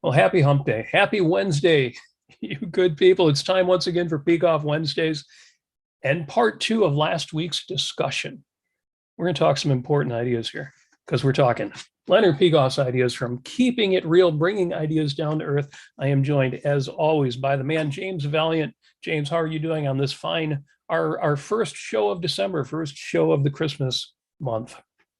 Well, happy hump day. Happy Wednesday, you good people. It's time once again for Peikoff Wednesdays and part two of last week's discussion. We're going to talk some important ideas here because we're talking Leonard Peikoff's ideas from keeping it real, bringing ideas down to earth. I am joined, as always, by the man, James Valliant. James, how are you doing on this fine, our first show of December, first show of the Christmas month?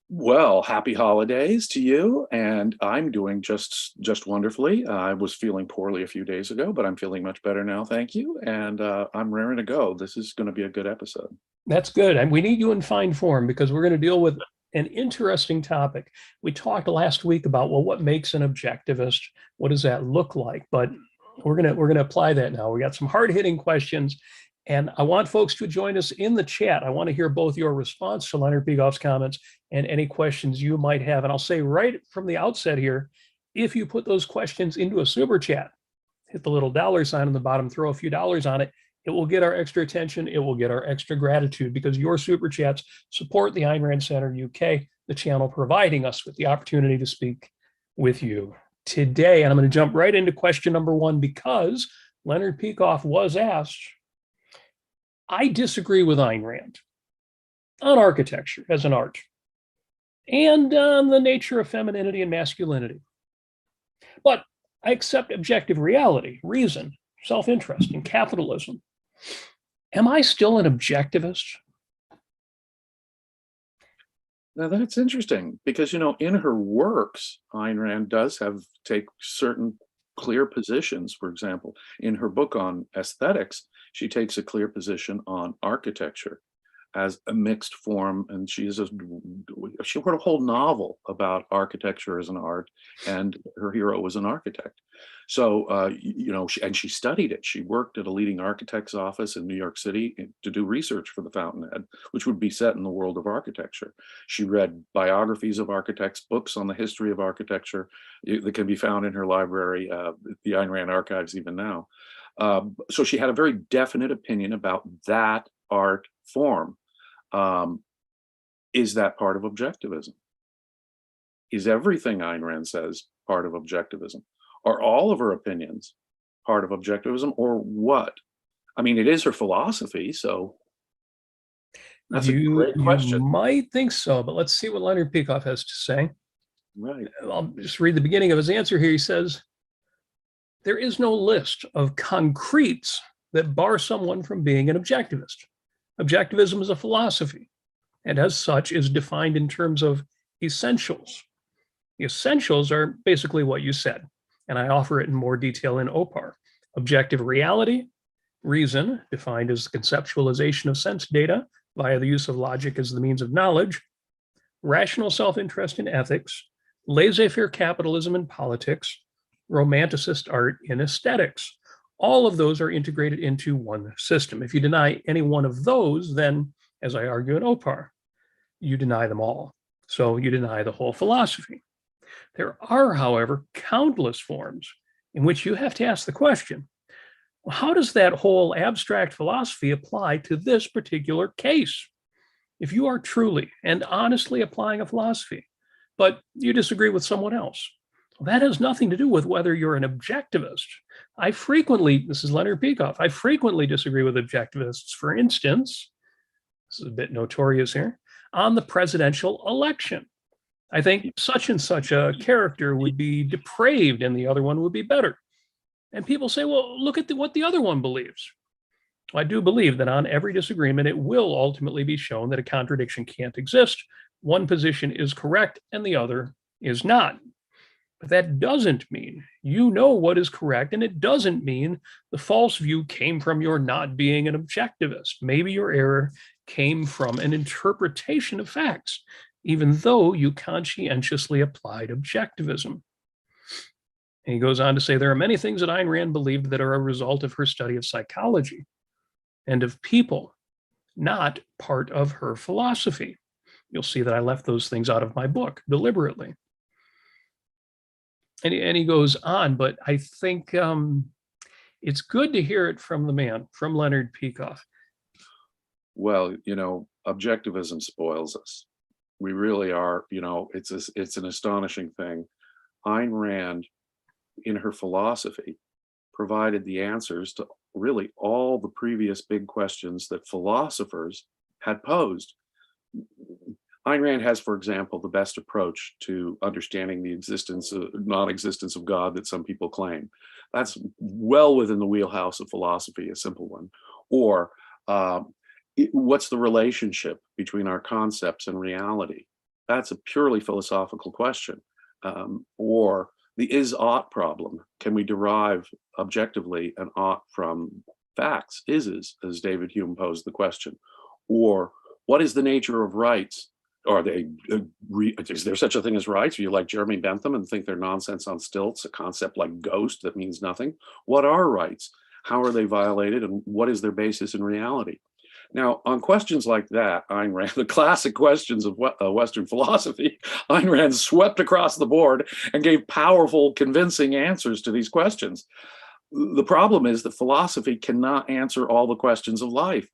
Well, happy holidays to you, and I'm doing just wonderfully. I was feeling poorly a few days ago, but I'm feeling much better now, thank you. And I'm raring to go. This is going to be a good episode. That's good. And we need you in fine form because we're going to deal with an interesting topic. We talked last week about, well, what makes an objectivist? What does that look like? But we're gonna apply that now. We got some hard-hitting questions, and I want folks to join us in the chat. I want to hear both your response to Leonard Peikoff's comments and any questions you might have. And I'll say right from the outset here, if you put those questions into a super chat, hit the little dollar sign on the bottom, throw a few dollars on it, it will get our extra attention. It will get our extra gratitude because your super chats support the Ayn Rand Center UK, the channel providing us with the opportunity to speak with you today. And I'm going to jump right into question number one because Leonard Peikoff was asked, I disagree with Ayn Rand on architecture as an art and on the nature of femininity and masculinity. But I accept objective reality, reason, self-interest, and capitalism. Am I still an objectivist? Now that's interesting because, in her works, Ayn Rand does take certain clear positions. For example, in her book on aesthetics, she takes a clear position on architecture as a mixed form, and she wrote a whole novel about architecture as an art, and her hero was an architect. So, and she studied it. She worked at a leading architect's office in New York City to do research for the Fountainhead, which would be set in the world of architecture. She read biographies of architects, books on the history of architecture that can be found in her library, the Ayn Rand archives even now. So she had a very definite opinion about that art form. Is that part of objectivism? Is everything Ayn Rand says part of objectivism? Are all of her opinions part of objectivism, or what? I mean, it is her philosophy, so that's a great question. You might think so, but let's see what Leonard Peikoff has to say. Right. I'll just read the beginning of his answer here. He says, there is no list of concretes that bar someone from being an objectivist. Objectivism is a philosophy, and as such is defined in terms of essentials. The essentials are basically what you said, and I offer it in more detail in OPAR. Objective reality, reason, defined as the conceptualization of sense data via the use of logic as the means of knowledge, rational self-interest in ethics, laissez-faire capitalism in politics, romanticist art in aesthetics. All of those are integrated into one system. If you deny any one of those, then, as I argue in OPAR, you deny them all. So you deny the whole philosophy. There are, however, countless forms in which you have to ask the question, well, how does that whole abstract philosophy apply to this particular case? If you are truly and honestly applying a philosophy, but you disagree with someone else, well, that has nothing to do with whether you're an objectivist. This is Leonard Peikoff, I frequently disagree with objectivists. For instance, this is a bit notorious here, on the presidential election. I think such and such a character would be depraved and the other one would be better. And people say, well, look at what the other one believes. Well, I do believe that on every disagreement, it will ultimately be shown that a contradiction can't exist. One position is correct and the other is not. But that doesn't mean you know what is correct, and it doesn't mean the false view came from your not being an objectivist. Maybe your error came from an interpretation of facts, even though you conscientiously applied objectivism. And he goes on to say, there are many things that Ayn Rand believed that are a result of her study of psychology and of people, not part of her philosophy. You'll see that I left those things out of my book deliberately. And he goes on, but I think it's good to hear it from the man, from Leonard Peikoff. Well, objectivism spoils us. We really are, it's an astonishing thing. Ayn Rand in her philosophy, provided the answers to really all the previous big questions that philosophers had posed. Ayn Rand has, for example, the best approach to understanding the non-existence of God that some people claim. That's well within the wheelhouse of philosophy, a simple one. Or what's the relationship between our concepts and reality? That's a purely philosophical question. Or the is-ought problem. Can we derive objectively an ought from facts, is, as David Hume posed the question? Or what is the nature of rights? Is there such a thing as rights? Are you like Jeremy Bentham and think they're nonsense on stilts, a concept like ghost that means nothing? What are rights? How are they violated? And what is their basis in reality? Now, on questions like that, Ayn Rand, the classic questions of Western philosophy, Ayn Rand swept across the board and gave powerful, convincing answers to these questions. The problem is that philosophy cannot answer all the questions of life.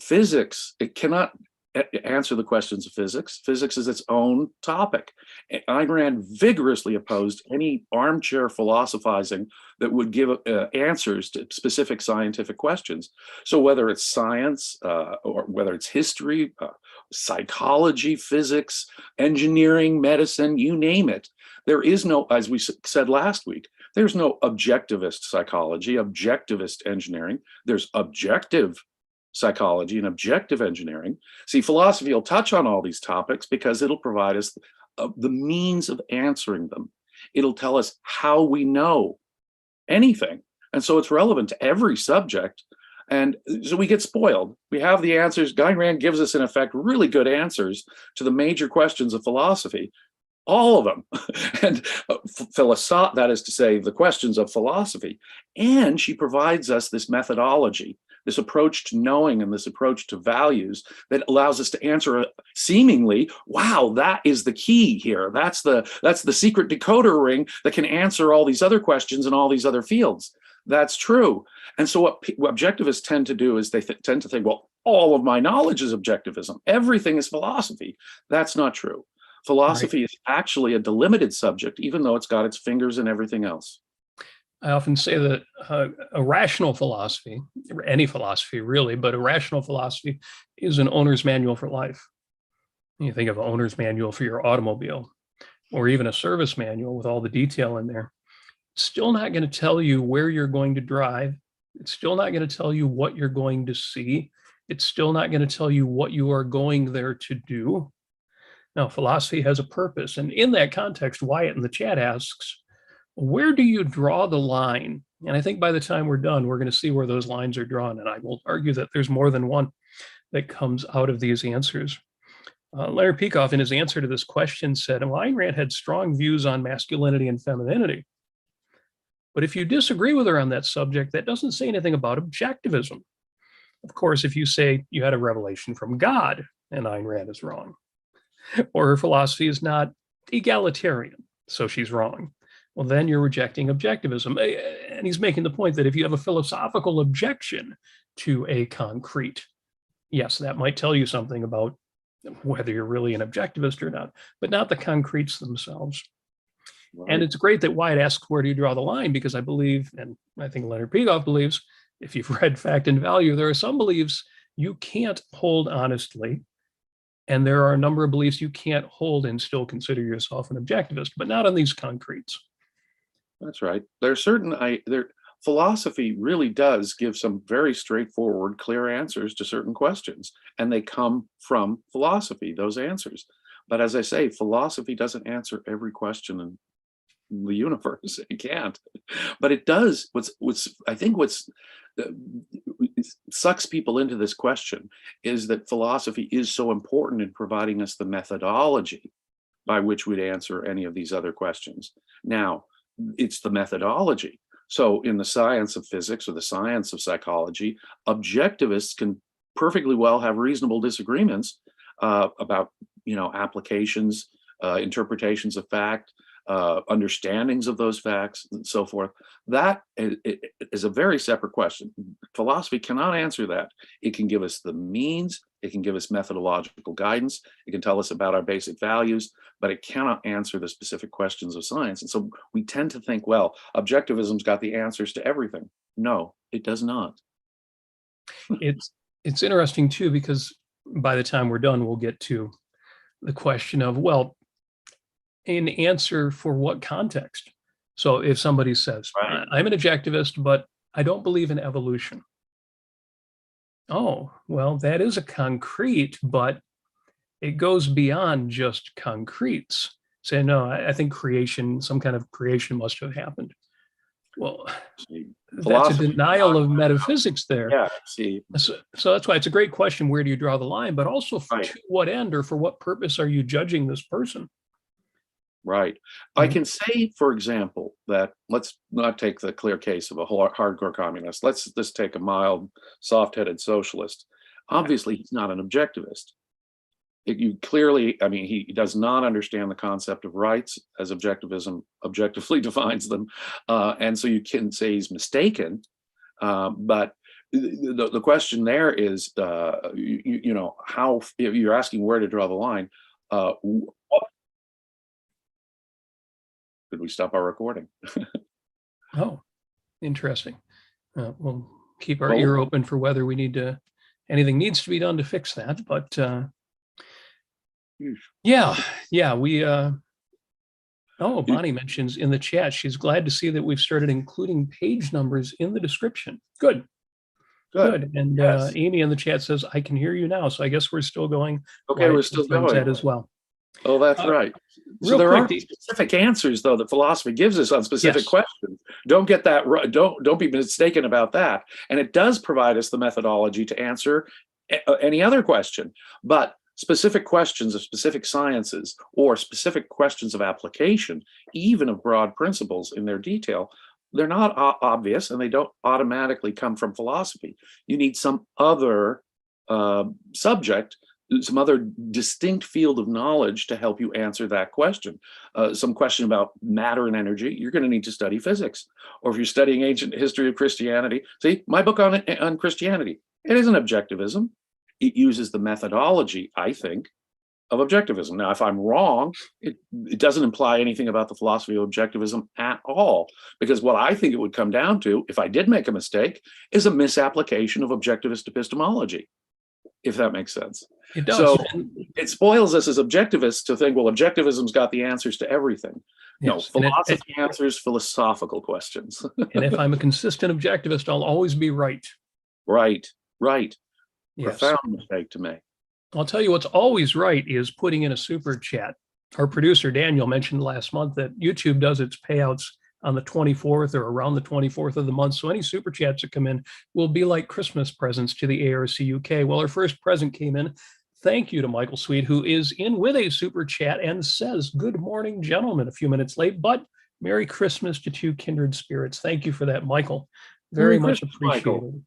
Physics, it cannot answer the questions of physics. Physics is its own topic. Ayn Rand vigorously opposed any armchair philosophizing that would give answers to specific scientific questions. So whether it's science or whether it's history, psychology, physics, engineering, medicine, you name it, there is no, as we said last week, there's no objectivist psychology, objectivist engineering. There's objective psychology and objective engineering. See, philosophy will touch on all these topics because it'll provide us the means of answering them. It'll tell us how we know anything. And so it's relevant to every subject. And so we get spoiled. We have the answers. Ayn Rand gives us, in effect, really good answers to the major questions of philosophy, all of them. And that is to say, the questions of philosophy. And she provides us this methodology, this approach to knowing and this approach to values that allows us to answer seemingly, wow, that is the key here. That's the secret decoder ring that can answer all these other questions in all these other fields. That's true. And so what objectivists tend to do is they tend to think, well, all of my knowledge is objectivism. Everything is philosophy. That's not true. Philosophy is actually a delimited subject, even though it's got its fingers in everything else. I often say that a rational philosophy, any philosophy really, but a rational philosophy is an owner's manual for life. You think of an owner's manual for your automobile, or even a service manual with all the detail in there. It's still not going to tell you where you're going to drive. It's still not going to tell you what you're going to see. It's still not going to tell you what you are going there to do. Now, philosophy has a purpose. And in that context, Wyatt in the chat asks, where do you draw the line? And I think by the time we're done, we're going to see where those lines are drawn. And I will argue that there's more than one that comes out of these answers. Leonard Peikoff, in his answer to this question, said, well, Ayn Rand had strong views on masculinity and femininity. But if you disagree with her on that subject, that doesn't say anything about objectivism. Of course, if you say you had a revelation from God, and Ayn Rand is wrong, or her philosophy is not egalitarian, so she's wrong, well, then you're rejecting objectivism. And he's making the point that if you have a philosophical objection to a concrete, yes, that might tell you something about whether you're really an objectivist or not, but not the concretes themselves. Right. And it's great that Wyatt asks, where do you draw the line? Because I believe, and I think Leonard Peikoff believes, if you've read Fact and Value, there are some beliefs you can't hold honestly. And there are a number of beliefs you can't hold and still consider yourself an objectivist, but not on these concretes. That's right. There are certain, philosophy really does give some very straightforward, clear answers to certain questions, and they come from philosophy, those answers. But as I say, philosophy doesn't answer every question in the universe. It can't. But it does. I think what's sucks people into this question is that philosophy is so important in providing us the methodology by which we'd answer any of these other questions. Now, it's the methodology. So in the science of physics or the science of psychology, objectivists can perfectly well have reasonable disagreements about, applications, interpretations of fact, understandings of those facts, and so forth. That is a very separate question. Philosophy cannot answer that. It can give us the means. it can give us methodological guidance, it can tell us about our basic values, but it cannot answer the specific questions of science. And so we tend to think, well, objectivism's got the answers to everything. No, it does not. It's interesting too, because by the time we're done, we'll get to the question of, well, an answer for what context? So if somebody says, Right. I'm an objectivist, but I don't believe in evolution. Oh, well, that is a concrete, but it goes beyond just concretes. Say, no, I think creation, some kind of creation must have happened. Well, that's a denial of metaphysics there. Yeah, see. So that's why it's a great question. Where do you draw the line? But also, to what end or for what purpose are you judging this person? Right. I can say, for example, that let's not take the clear case of a hardcore communist. Let's just take a mild, soft-headed socialist. Obviously, he's not an objectivist. You clearly, I mean, he does not understand the concept of rights as objectivism objectively defines them. And so you can say he's mistaken. But the question there is, you know, how, if you're asking where to draw the line, could we stop our recording? Oh, interesting. We'll keep our ear open for whether we need to, anything needs to be done to fix that. But yeah, we, oh, Bonnie mentions in the chat, she's glad to see that we've started including page numbers in the description. Good. And Amy in the chat says, I can hear you now. So I guess we're still going. Okay, we're still going. As well. Oh, that's right. So there are specific answers, though, that philosophy gives us on specific questions. Don't get that right. Don't be mistaken about that. And it does provide us the methodology to answer any other question. But specific questions of specific sciences or specific questions of application, even of broad principles in their detail, they're not obvious and they don't automatically come from philosophy. You need some other subject, some other distinct field of knowledge to help you answer that question. Some question about matter and energy, you're going to need to study physics. Or if you're studying ancient history of Christianity, see, my book on Christianity, it isn't objectivism. It uses the methodology, I think, of objectivism. Now, if I'm wrong, it doesn't imply anything about the philosophy of objectivism at all, because what I think it would come down to, if I did make a mistake, is a misapplication of objectivist epistemology, if that makes sense. It does. So it spoils us as objectivists to think, well, objectivism's got the answers to everything. Yes. No, philosophy answers philosophical questions. And if I'm a consistent objectivist, I'll always be right. Right. Yes. Profound mistake to make. I'll tell you what's always right is putting in a super chat. Our producer, Daniel, mentioned last month that YouTube does its payouts on the 24th or around the 24th of the month. So any super chats that come in will be like Christmas presents to the ARCUK. Well, our first present came in. Thank you to Michael Sweet, who is in with a super chat and says, good morning, gentlemen, a few minutes late, but Merry Christmas to two kindred spirits. Thank you for that, Michael. Very much appreciated.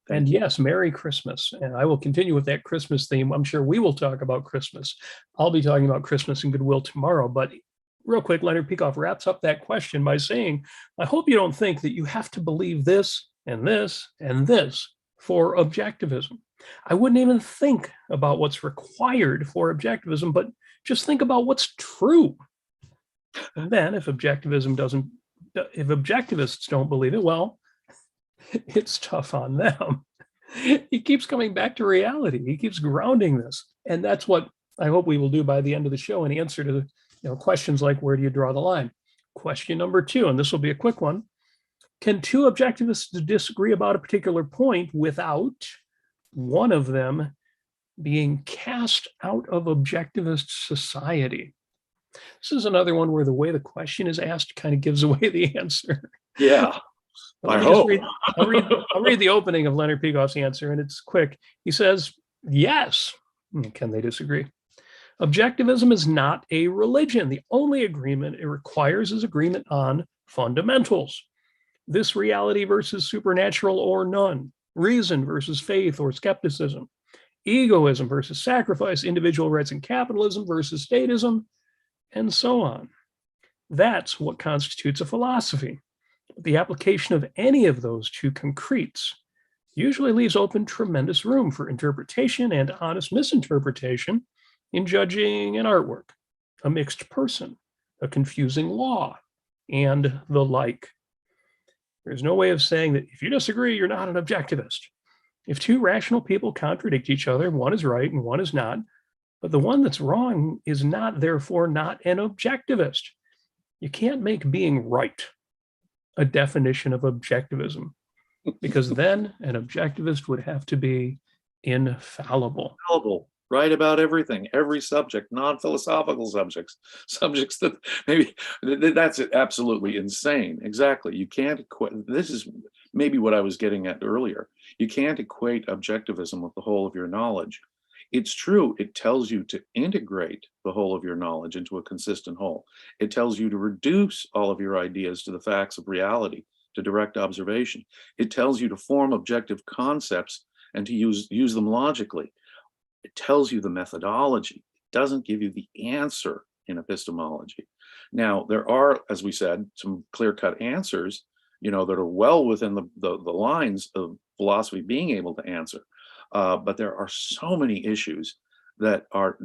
And yes, Merry Christmas. And I will continue with that Christmas theme. I'm sure we will talk about Christmas. I'll be talking about Christmas and goodwill tomorrow. But real quick, Leonard Peikoff wraps up that question by saying, I hope you don't think that you have to believe this and this and this for objectivism. I wouldn't even think about what's required for objectivism, but just think about what's true. And then if objectivists don't believe it, well, it's tough on them. He keeps coming back to reality. He keeps grounding this. And that's what I hope we will do by the end of the show in answer to questions like, where do you draw the line? Question number 2, and this will be a quick one. Can two objectivists disagree about a particular point without one of them being cast out of objectivist society? This is another one where the way the question is asked kind of gives away the answer. Yeah. I'll read the opening of Leonard Peikoff's answer, and it's quick. He says, yes. Can they disagree? Objectivism is not a religion. The only agreement it requires is agreement on fundamentals. This reality versus supernatural or none. Reason versus faith or skepticism. Egoism versus sacrifice. Individual rights and capitalism versus statism, and so on. That's what constitutes a philosophy. The application of any of those two concretes usually leaves open tremendous room for interpretation and honest misinterpretation in judging an artwork, a mixed person, a confusing law, and the like. There's no way of saying that if you disagree, you're not an objectivist. If two rational people contradict each other, one is right and one is not, but the one that's wrong is not, therefore, not an objectivist. You can't make being right a definition of objectivism, because then an objectivist would have to be infallible. Infallible, right about everything, every subject, non-philosophical subjects, subjects that maybe, that's absolutely insane. Exactly. You can't equate, this is maybe what I was getting at earlier. You can't equate objectivism with the whole of your knowledge. It's true, it tells you to integrate the whole of your knowledge into a consistent whole. It tells you to reduce all of your ideas to the facts of reality, to direct observation. It tells you to form objective concepts and to use them logically. It tells you the methodology. It doesn't give you the answer in epistemology. Now, there are, as we said, some clear-cut answers, that are well within the lines of philosophy being able to answer. But there are so many issues that are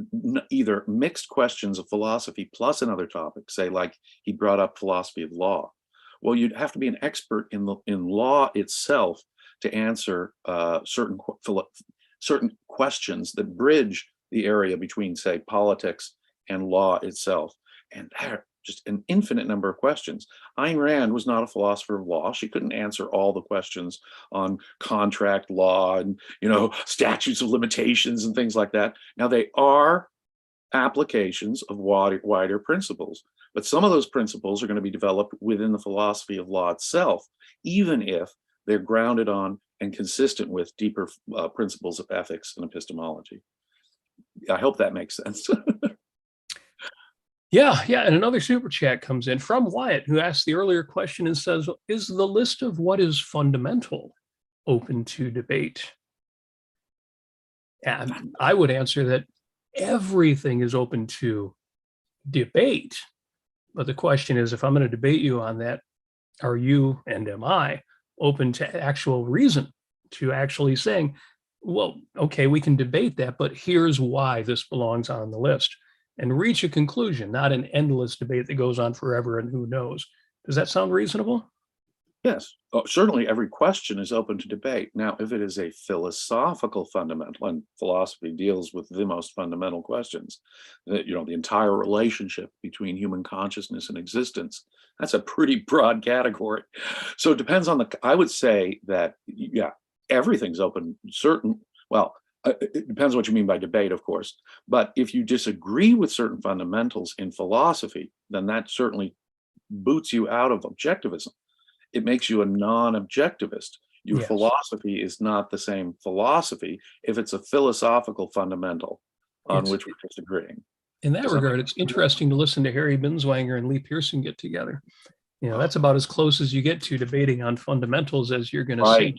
either mixed questions of philosophy plus another topic, say like he brought up philosophy of law. Well, you'd have to be an expert in law itself to answer certain questions that bridge the area between, say, politics and law itself. And there are just an infinite number of questions. Ayn Rand was not a philosopher of law. She couldn't answer all the questions on contract law and, statutes of limitations and things like that. Now, they are applications of wider principles, but some of those principles are going to be developed within the philosophy of law itself, even if they're grounded on and consistent with deeper principles of ethics and epistemology. I hope that makes sense. Yeah. And another super chat comes in from Wyatt, who asked the earlier question and says, is the list of what is fundamental open to debate? And I would answer that everything is open to debate. But the question is, if I'm going to debate you on that, are you and am I open to actual reason, to actually saying, well, okay, we can debate that, but here's why this belongs on the list, and reach a conclusion, not an endless debate that goes on forever and who knows. Does that sound reasonable? Yes, certainly every question is open to debate. Now, if it is a philosophical fundamental, and philosophy deals with the most fundamental questions, the entire relationship between human consciousness and existence, that's a pretty broad category. So it depends on I would say that, yeah, everything's open, it depends what you mean by debate, of course. But if you disagree with certain fundamentals in philosophy, then that certainly boots you out of objectivism. It makes you a non-objectivist. Your philosophy is not the same philosophy if it's a philosophical fundamental on which we're disagreeing. In that regard, it's interesting to listen to Harry Binswanger and Lee Pearson get together. That's about as close as you get to debating on fundamentals as you're going to see.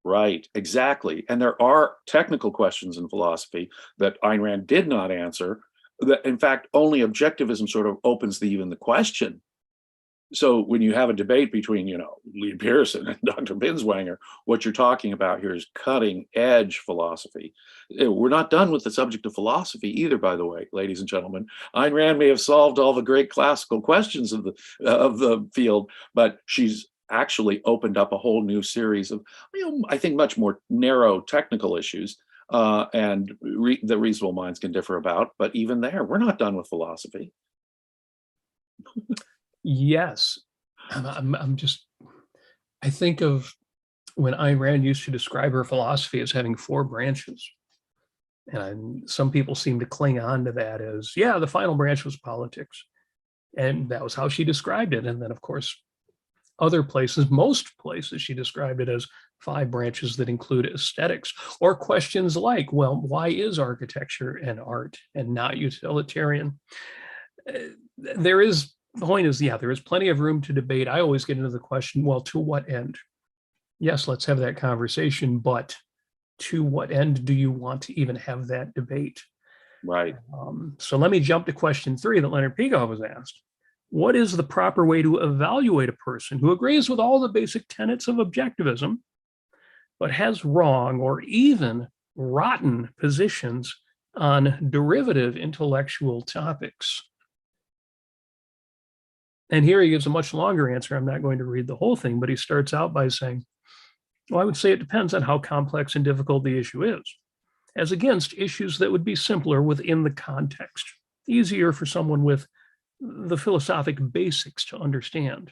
Right, exactly. And there are technical questions in philosophy that Ayn Rand did not answer, that in fact, only objectivism sort of opens even the question. So when you have a debate between, Lee Pearson and Dr. Binswanger, what you're talking about here is cutting edge philosophy. We're not done with the subject of philosophy either, by the way, ladies and gentlemen. Ayn Rand may have solved all the great classical questions of the field, but she's actually opened up a whole new series of, I think, much more narrow technical issues and the reasonable minds can differ about. But even there, we're not done with philosophy. Yes. I think of when Ayn Rand used to describe her philosophy as having 4 branches. And some people seem to cling on to that as, the final branch was politics. And that was how she described it. And then, of course, most places, she described it as 5 branches that include aesthetics, or questions like, well, why is architecture an art and not utilitarian? There is plenty of room to debate. I always get into the question, well, to what end? Yes, let's have that conversation, but to what end do you want to even have that debate? Right. So let me jump to question 3 that Leonard Peikoff was asked. What is the proper way to evaluate a person who agrees with all the basic tenets of objectivism, but has wrong or even rotten positions on derivative intellectual topics. And here he gives a much longer answer. I'm not going to read the whole thing, but he starts out by saying, well, I would say it depends on how complex and difficult the issue is, as against issues that would be simpler within the context, easier for someone with the philosophic basics to understand.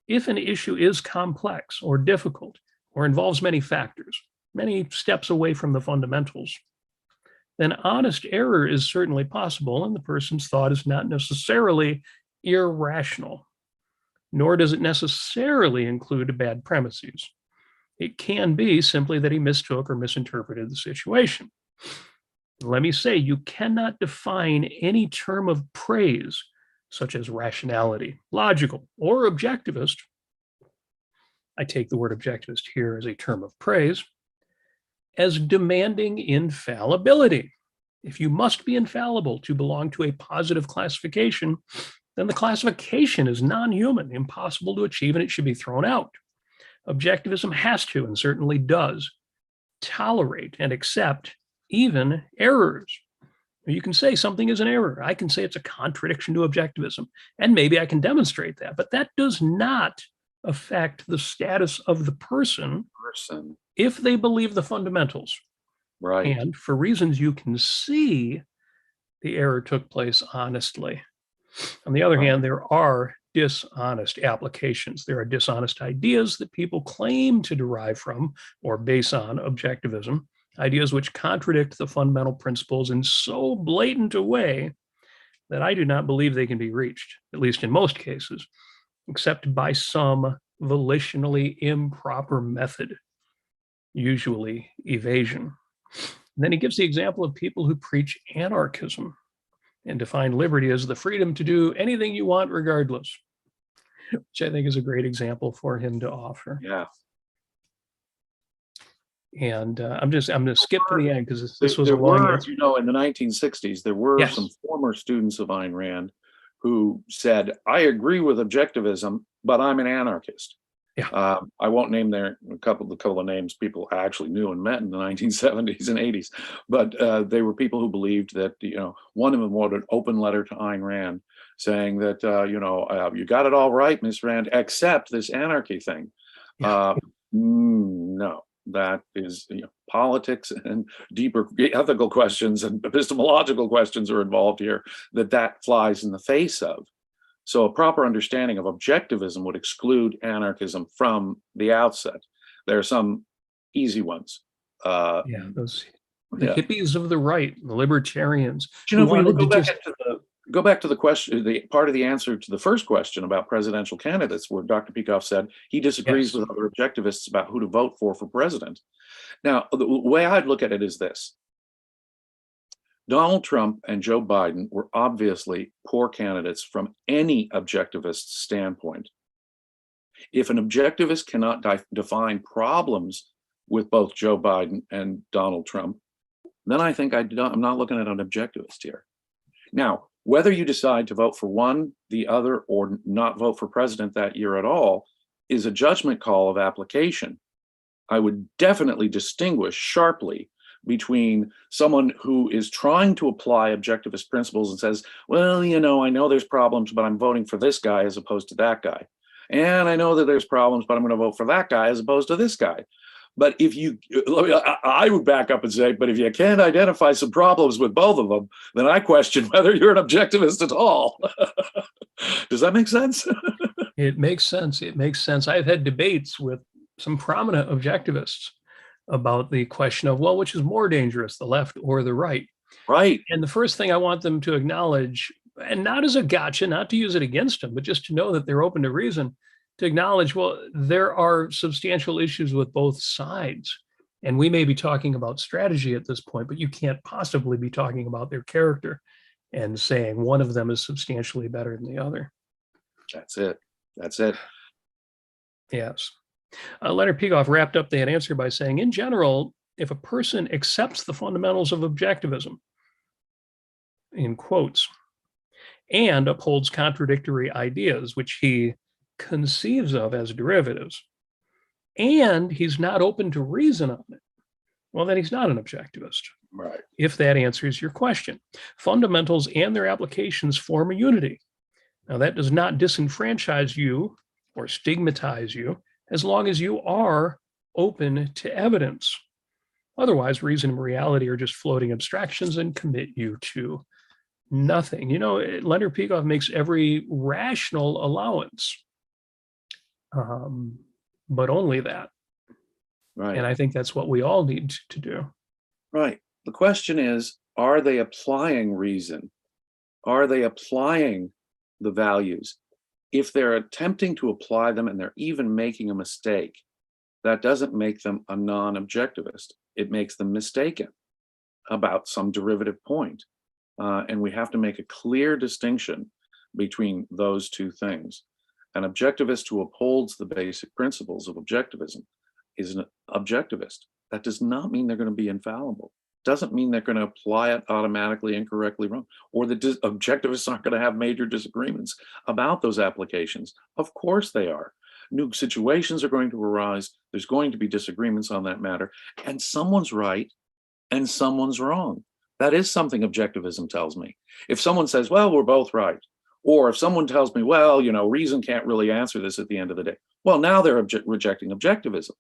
If an issue is complex or difficult or involves many factors, many steps away from the fundamentals, then honest error is certainly possible, and the person's thought is not necessarily irrational, nor does it necessarily include bad premises. It can be simply that he mistook or misinterpreted the situation. Let me say, you cannot define any term of praise, such as rationality, logical, or objectivist. I take the word objectivist here as a term of praise, as demanding infallibility. If you must be infallible to belong to a positive classification, then the classification is non-human, impossible to achieve, and it should be thrown out. Objectivism has to, and certainly does, tolerate and accept even errors. You can say something is an error. I can say it's a contradiction to objectivism, and maybe I can demonstrate that, but that does not affect the status of the person if they believe the fundamentals. Right. And for reasons you can see, the error took place honestly. On the other hand, there are dishonest applications. There are dishonest ideas that people claim to derive from or base on objectivism, ideas which contradict the fundamental principles in so blatant a way that I do not believe they can be reached, at least in most cases, except by some volitionally improper method, usually evasion. And then he gives the example of people who preach anarchism and define liberty as the freedom to do anything you want regardless, which I think is a great example for him to offer. Yeah. And I'm going to skip to the end because this was a There long were, answer. you know, in the 1960s, there were Yes. some former students of Ayn Rand who said, I agree with objectivism, but I'm an anarchist. Yeah. I won't name a couple of names people actually knew and met in the 1970s and 80s, but they were people who believed that, you know, one of them wrote an open letter to Ayn Rand saying that, you got it all right, Miss Rand, except this anarchy thing. Yeah. No, that is, politics and deeper ethical questions and epistemological questions are involved here that flies in the face of. So a proper understanding of objectivism would exclude anarchism from the outset. There are some easy ones. The hippies of the right, the libertarians. You know, if we go back to the question, the part of the answer to the first question about presidential candidates, where Dr. Peikoff said he disagrees with other objectivists about who to vote for president. Now, the way I'd look at it is this. Donald Trump and Joe Biden were obviously poor candidates from any objectivist standpoint. If an objectivist cannot define problems with both Joe Biden and Donald Trump, then I think I'm not looking at an objectivist here. Now, whether you decide to vote for one, the other, or not vote for president that year at all is a judgment call of application. I would definitely distinguish sharply between someone who is trying to apply objectivist principles and says, well, I know there's problems, but I'm voting for this guy as opposed to that guy. And I know that there's problems, but I'm going to vote for that guy as opposed to this guy. But I would back up and say, but if you can't identify some problems with both of them, then I question whether you're an objectivist at all. Does that make sense? It makes sense. It makes sense. I've had debates with some prominent objectivists about the question of, well, which is more dangerous, the left or the right? Right. And the first thing I want them to acknowledge, and not as a gotcha, not to use it against them, but just to know that they're open to reason, to acknowledge, well, there are substantial issues with both sides. And we may be talking about strategy at this point, but you can't possibly be talking about their character and saying one of them is substantially better than the other. That's it. That's it. Yes. Leonard Peikoff wrapped up that answer by saying, in general, if a person accepts the fundamentals of objectivism, in quotes, and upholds contradictory ideas, which he conceives of as derivatives, and he's not open to reason on it, well, then he's not an objectivist. Right. If that answers your question. Fundamentals and their applications form a unity. Now, that does not disenfranchise you or stigmatize you as long as you are open to evidence. Otherwise, reason and reality are just floating abstractions and commit you to nothing. You know, Leonard Peikoff makes every rational allowance, but only that. Right. And I think that's what we all need to do. Right. The question is, are they applying reason? Are they applying the values? If they're attempting to apply them and they're even making a mistake, that doesn't make them a non-objectivist. It makes them mistaken about some derivative point. And we have to make a clear distinction between those two things. An objectivist who upholds the basic principles of objectivism is an objectivist. That does not mean they're going to be infallible. Doesn't mean they're going to apply it automatically incorrectly wrong, or the objectivists aren't going to have major disagreements about those applications. Of course they are. New situations are going to arise. There's going to be disagreements on that matter, and someone's right and someone's wrong. That is something objectivism tells me. If someone says, well, we're both right, or if someone tells me, well, you know, reason can't really answer this at the end of the day, well, now they're rejecting objectivism.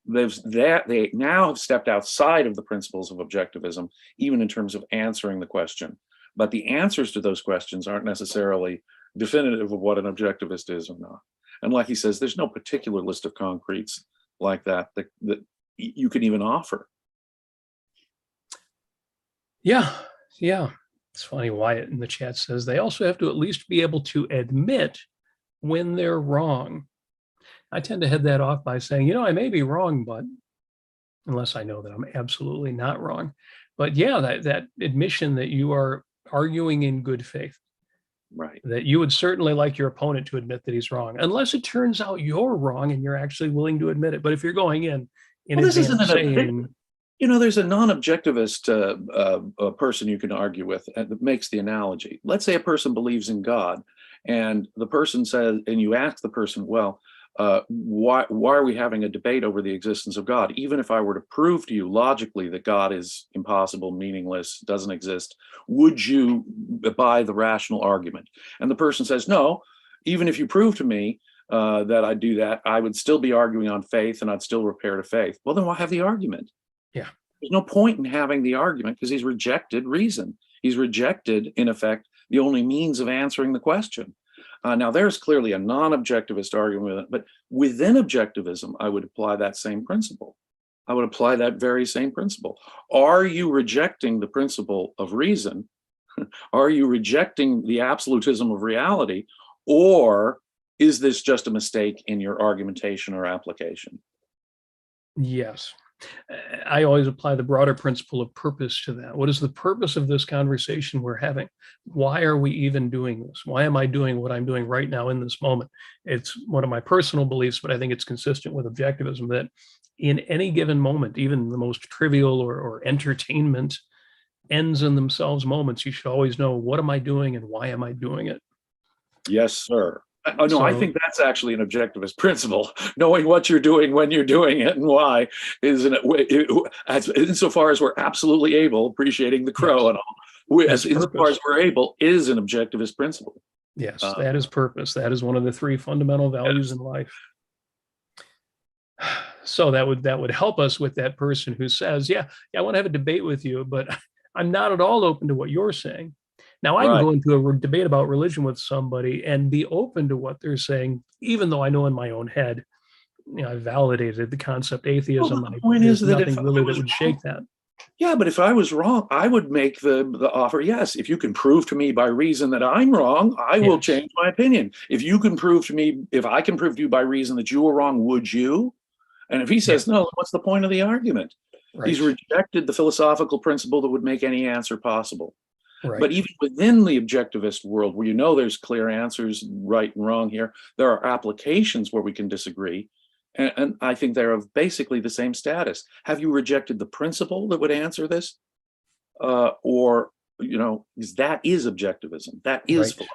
They now have stepped outside of the principles of objectivism, even in terms of answering the question. But the answers to those questions aren't necessarily definitive of what an objectivist is or not. And like he says, there's no particular list of concretes like that you can even offer. Yeah. It's funny, Wyatt in the chat says they also have to at least be able to admit when they're wrong. I tend to head that off by saying, you know, I may be wrong, but unless I know that I'm absolutely not wrong. But yeah, that admission that you are arguing in good faith, right? That you would certainly like your opponent to admit that he's wrong, unless it turns out you're wrong and you're actually willing to admit it. But if you're going in this isn't saying, you know, there's a non-objectivist person you can argue with that makes the analogy. Let's say a person believes in God, and the person says, and you ask the person, well, why are we having a debate over the existence of God? Even if I were to prove to you logically that God is impossible, meaningless, doesn't exist, would you buy the rational argument? And the person says, no, even if you prove to me that I do that, I would still be arguing on faith and I'd still repair to faith. Well, then why have the argument? Yeah. There's no point in having the argument because he's rejected reason. He's rejected, in effect, the only means of answering the question. Now, there's clearly a non-objectivist argument with it, but within objectivism, I would apply that same principle. I would apply that very same principle. Are you rejecting the principle of reason? Are you rejecting the absolutism of reality? Or is this just a mistake in your argumentation or application? Yes. I always apply the broader principle of purpose to that. What is the purpose of this conversation we're having? Why are we even doing this? Why am I doing what I'm doing right now in this moment? It's one of my personal beliefs, but I think it's consistent with objectivism that in any given moment, even the most trivial or entertainment ends in themselves moments, you should always know, what am I doing and why am I doing it? Yes, sir. Oh, no, I think that's actually an objectivist principle. Knowing what you're doing, when you're doing it, and why is insofar as we're absolutely able, appreciating the crow and all, insofar as we're able, is an objectivist principle. Yes, that is purpose. That is one of the three fundamental values in life. So that would help us with that person who says, yeah, I want to have a debate with you, but I'm not at all open to what you're saying. Now, I can go into a debate about religion with somebody and be open to what they're saying, even though I know in my own head, you know, I validated the concept atheism. Well, the point is that nothing really that would shake that. Yeah, but if I was wrong, I would make the offer. Yes, if you can prove to me by reason that I'm wrong, I will change my opinion. If you can prove to me, if I can prove to you by reason that you were wrong, would you? And if he says no, what's the point of the argument? Right. He's rejected the philosophical principle that would make any answer possible. Right. But even within the objectivist world, where you know there's clear answers, right and wrong here, there are applications where we can disagree. And I think they're of basically the same status. Have you rejected the principle that would answer this? Or, you know, because that is objectivism. That is philosophy.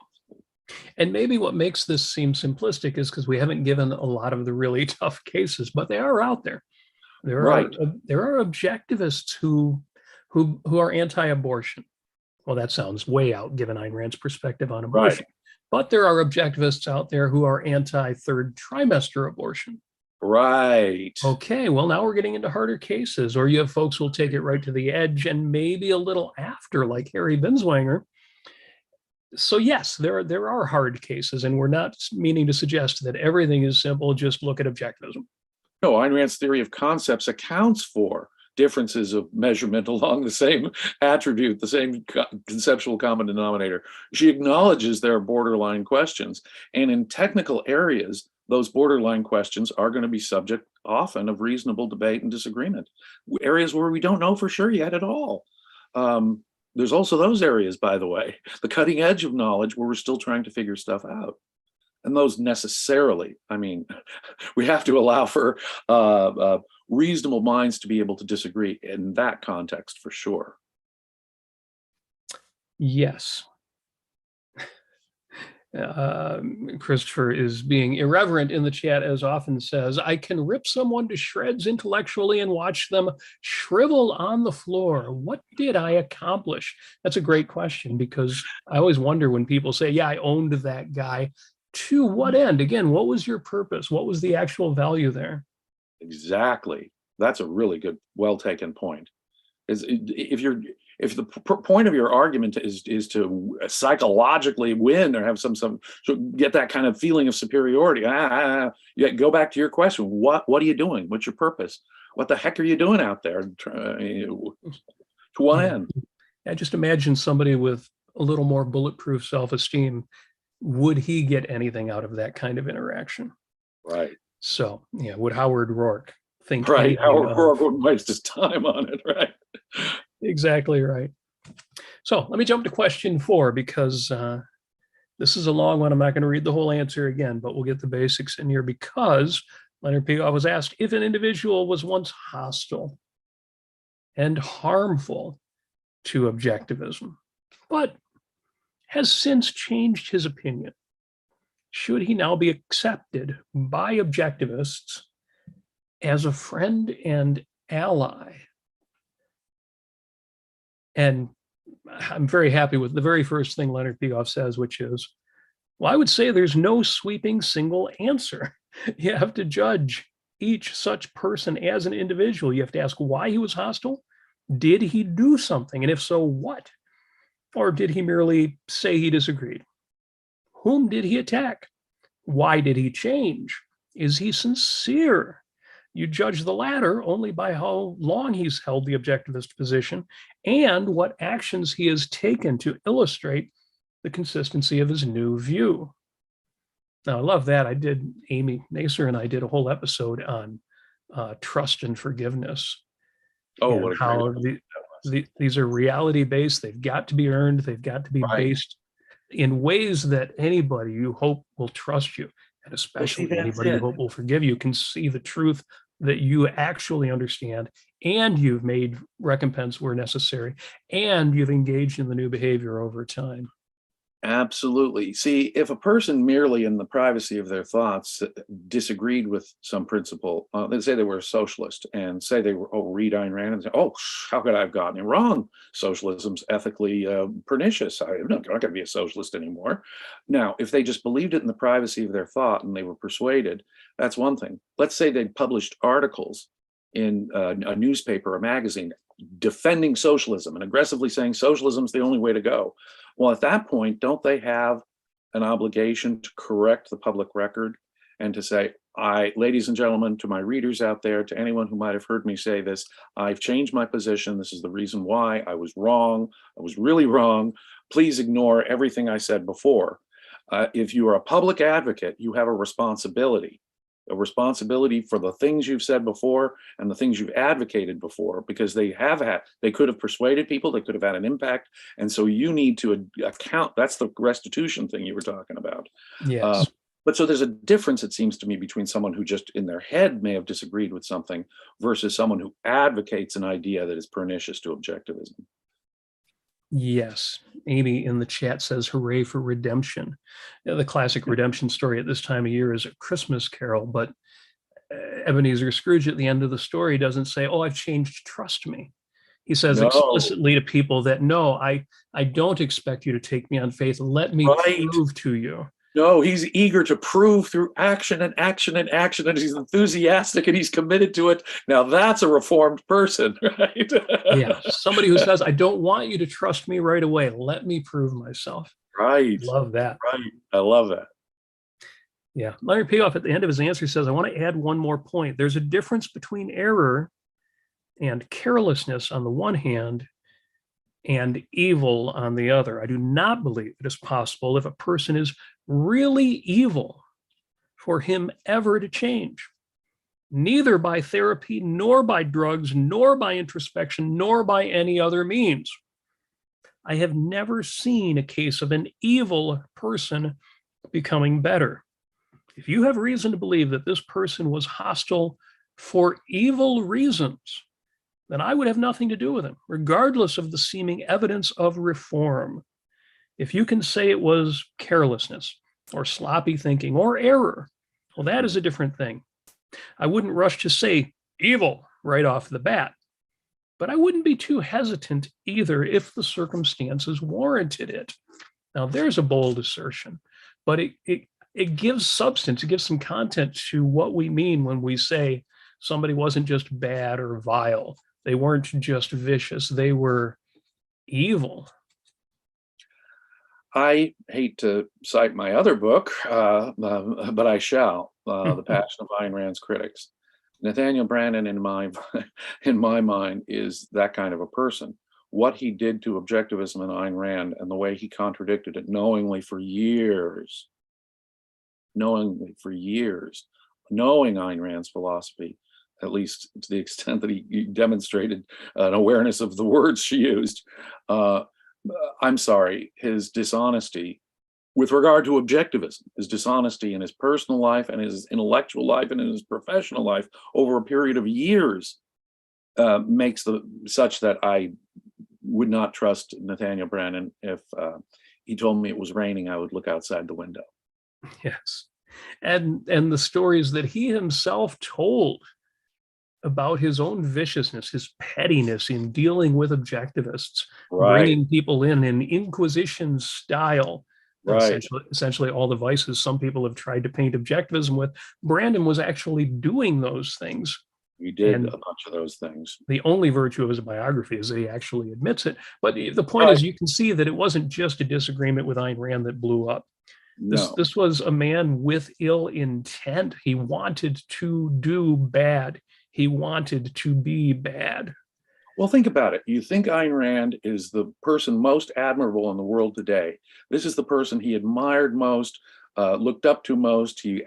And maybe what makes this seem simplistic is because we haven't given a lot of the really tough cases, but they are out there. Right. There are objectivists who are anti-abortion. Well, that sounds way out given Ayn Rand's perspective on abortion. Right. But there are objectivists out there who are anti-third trimester abortion. Right. Okay, well, now we're getting into harder cases, or you have folks who will take it right to the edge and maybe a little after, like Harry Binswanger. So yes, there are hard cases, and we're not meaning to suggest that everything is simple. Just look at objectivism. No, Ayn Rand's theory of concepts accounts for differences of measurement along the same attribute, the same conceptual common denominator. She acknowledges there are borderline questions. And in technical areas, those borderline questions are going to be subject often of reasonable debate and disagreement. Areas where we don't know for sure yet at all. There's also those areas, by the way, the cutting edge of knowledge where we're still trying to figure stuff out. And those necessarily, I mean, we have to allow for reasonable minds to be able to disagree in that context for sure. Yes. Christopher is being irreverent in the chat, as often says, I can rip someone to shreds intellectually and watch them shrivel on the floor. What did I accomplish? That's a great question, because I always wonder when people say, yeah, I owned that guy. To what end? Again, what was your purpose? What was the actual value there? Exactly. That's a really good, well taken point. If the point of your argument is to psychologically win or have some get that kind of feeling of superiority, go back to your question. What are you doing? What's your purpose? What the heck are you doing out there? To what end? I just imagine somebody with a little more bulletproof self-esteem. Would he get anything out of that kind of interaction? Right. So, yeah, would Howard Rourke think? Right. Howard Rourke wouldn't waste his time on it. Right. Exactly right. So let me jump to question 4, because this is a long one. I'm not going to read the whole answer again, but we'll get the basics in here, because Leonard Peikoff was asked if an individual was once hostile and harmful to objectivism, but has since changed his opinion, should he now be accepted by objectivists as a friend and ally? And I'm very happy with the very first thing Leonard Peikoff says, which is, well, I would say there's no sweeping single answer. You have to judge each such person as an individual. You have to ask why he was hostile. Did he do something? And if so, what? Or did he merely say he disagreed? Whom did he attack? Why did he change? Is he sincere? You judge the latter only by how long he's held the objectivist position and what actions he has taken to illustrate the consistency of his new view. Now, I love that. Nasir and I did a whole episode on trust and forgiveness. Oh, and what a how these are reality-based. They've got to be earned. They've got to be based in ways that anybody you hope will trust you, and especially anybody you hope will forgive you, can see the truth that you actually understand, and you've made recompense where necessary, and you've engaged in the new behavior over time. Absolutely. See, if a person merely in the privacy of their thoughts disagreed with some principle, let's say they were a socialist and say they were, read Ayn Rand and say, how could I have gotten it wrong? Socialism's ethically pernicious. I'm not going to be a socialist anymore. Now, if they just believed it in the privacy of their thought and they were persuaded, that's one thing. Let's say they published articles in a newspaper or magazine defending socialism and aggressively saying socialism's the only way to go. Well, at that point, don't they have an obligation to correct the public record and to say, ladies and gentlemen, to my readers out there, to anyone who might have heard me say this, I've changed my position. This is the reason why I was wrong. I was really wrong. Please ignore everything I said before. If you are a public advocate, you have a responsibility for the things you've said before and the things you've advocated before, because they could have persuaded people, they could have had an impact. And so you need to account. That's the restitution thing you were talking about. Yes. But so there's a difference, it seems to me, between someone who just in their head may have disagreed with something versus someone who advocates an idea that is pernicious to objectivism. Yes. Amy in the chat says, hooray for redemption. The classic redemption story at this time of year is A Christmas Carol, but Ebenezer Scrooge at the end of the story doesn't say, oh, I've changed, trust me. He says No. explicitly to people that, no, I don't expect you to take me on faith. Let me prove to you. No, he's eager to prove through action and action and action, and he's enthusiastic and he's committed to it. Now that's a reformed person, right? Yeah, somebody who says, I don't want you to trust me right away. Let me prove myself. Right. Love that. Right. I love that. Yeah. Larry Peikoff at the end of his answer says, I want to add one more point. There's a difference between error and carelessness on the one hand and evil on the other. I do not believe it is possible, if a person is really evil, for him ever to change, neither by therapy, nor by drugs, nor by introspection, nor by any other means. I have never seen a case of an evil person becoming better. If you have reason to believe that this person was hostile for evil reasons, then I would have nothing to do with him, regardless of the seeming evidence of reform. If you can say it was carelessness or sloppy thinking or error, well, that is a different thing. I wouldn't rush to say evil right off the bat, but I wouldn't be too hesitant either if the circumstances warranted it. Now, there's a bold assertion, but it gives substance, it gives some content to what we mean when we say somebody wasn't just bad or vile. They weren't just vicious, they were evil. I hate to cite my other book, but I shall, The Passion of Ayn Rand's Critics. Nathaniel Branden, in my mind, is that kind of a person. What he did to objectivism and Ayn Rand and the way he contradicted it knowingly for years, knowing Ayn Rand's philosophy, at least to the extent that he demonstrated an awareness of the words she used. I'm sorry, his dishonesty with regard to objectivism, his dishonesty in his personal life and his intellectual life and in his professional life over a period of years makes such that I would not trust Nathaniel Branden. If he told me it was raining, I would look outside the window. Yes. And the stories that he himself told about his own viciousness, his pettiness in dealing with objectivists, bringing people in Inquisition style, essentially all the vices some people have tried to paint objectivism with. Branden was actually doing those things. He did a bunch of those things. The only virtue of his biography is that he actually admits it. But the point is, you can see that it wasn't just a disagreement with Ayn Rand that blew up. This was a man with ill intent. He wanted to do bad. He wanted to be bad. Well, think about it. You think Ayn Rand is the person most admirable in the world today. This is the person he admired most, looked up to most. He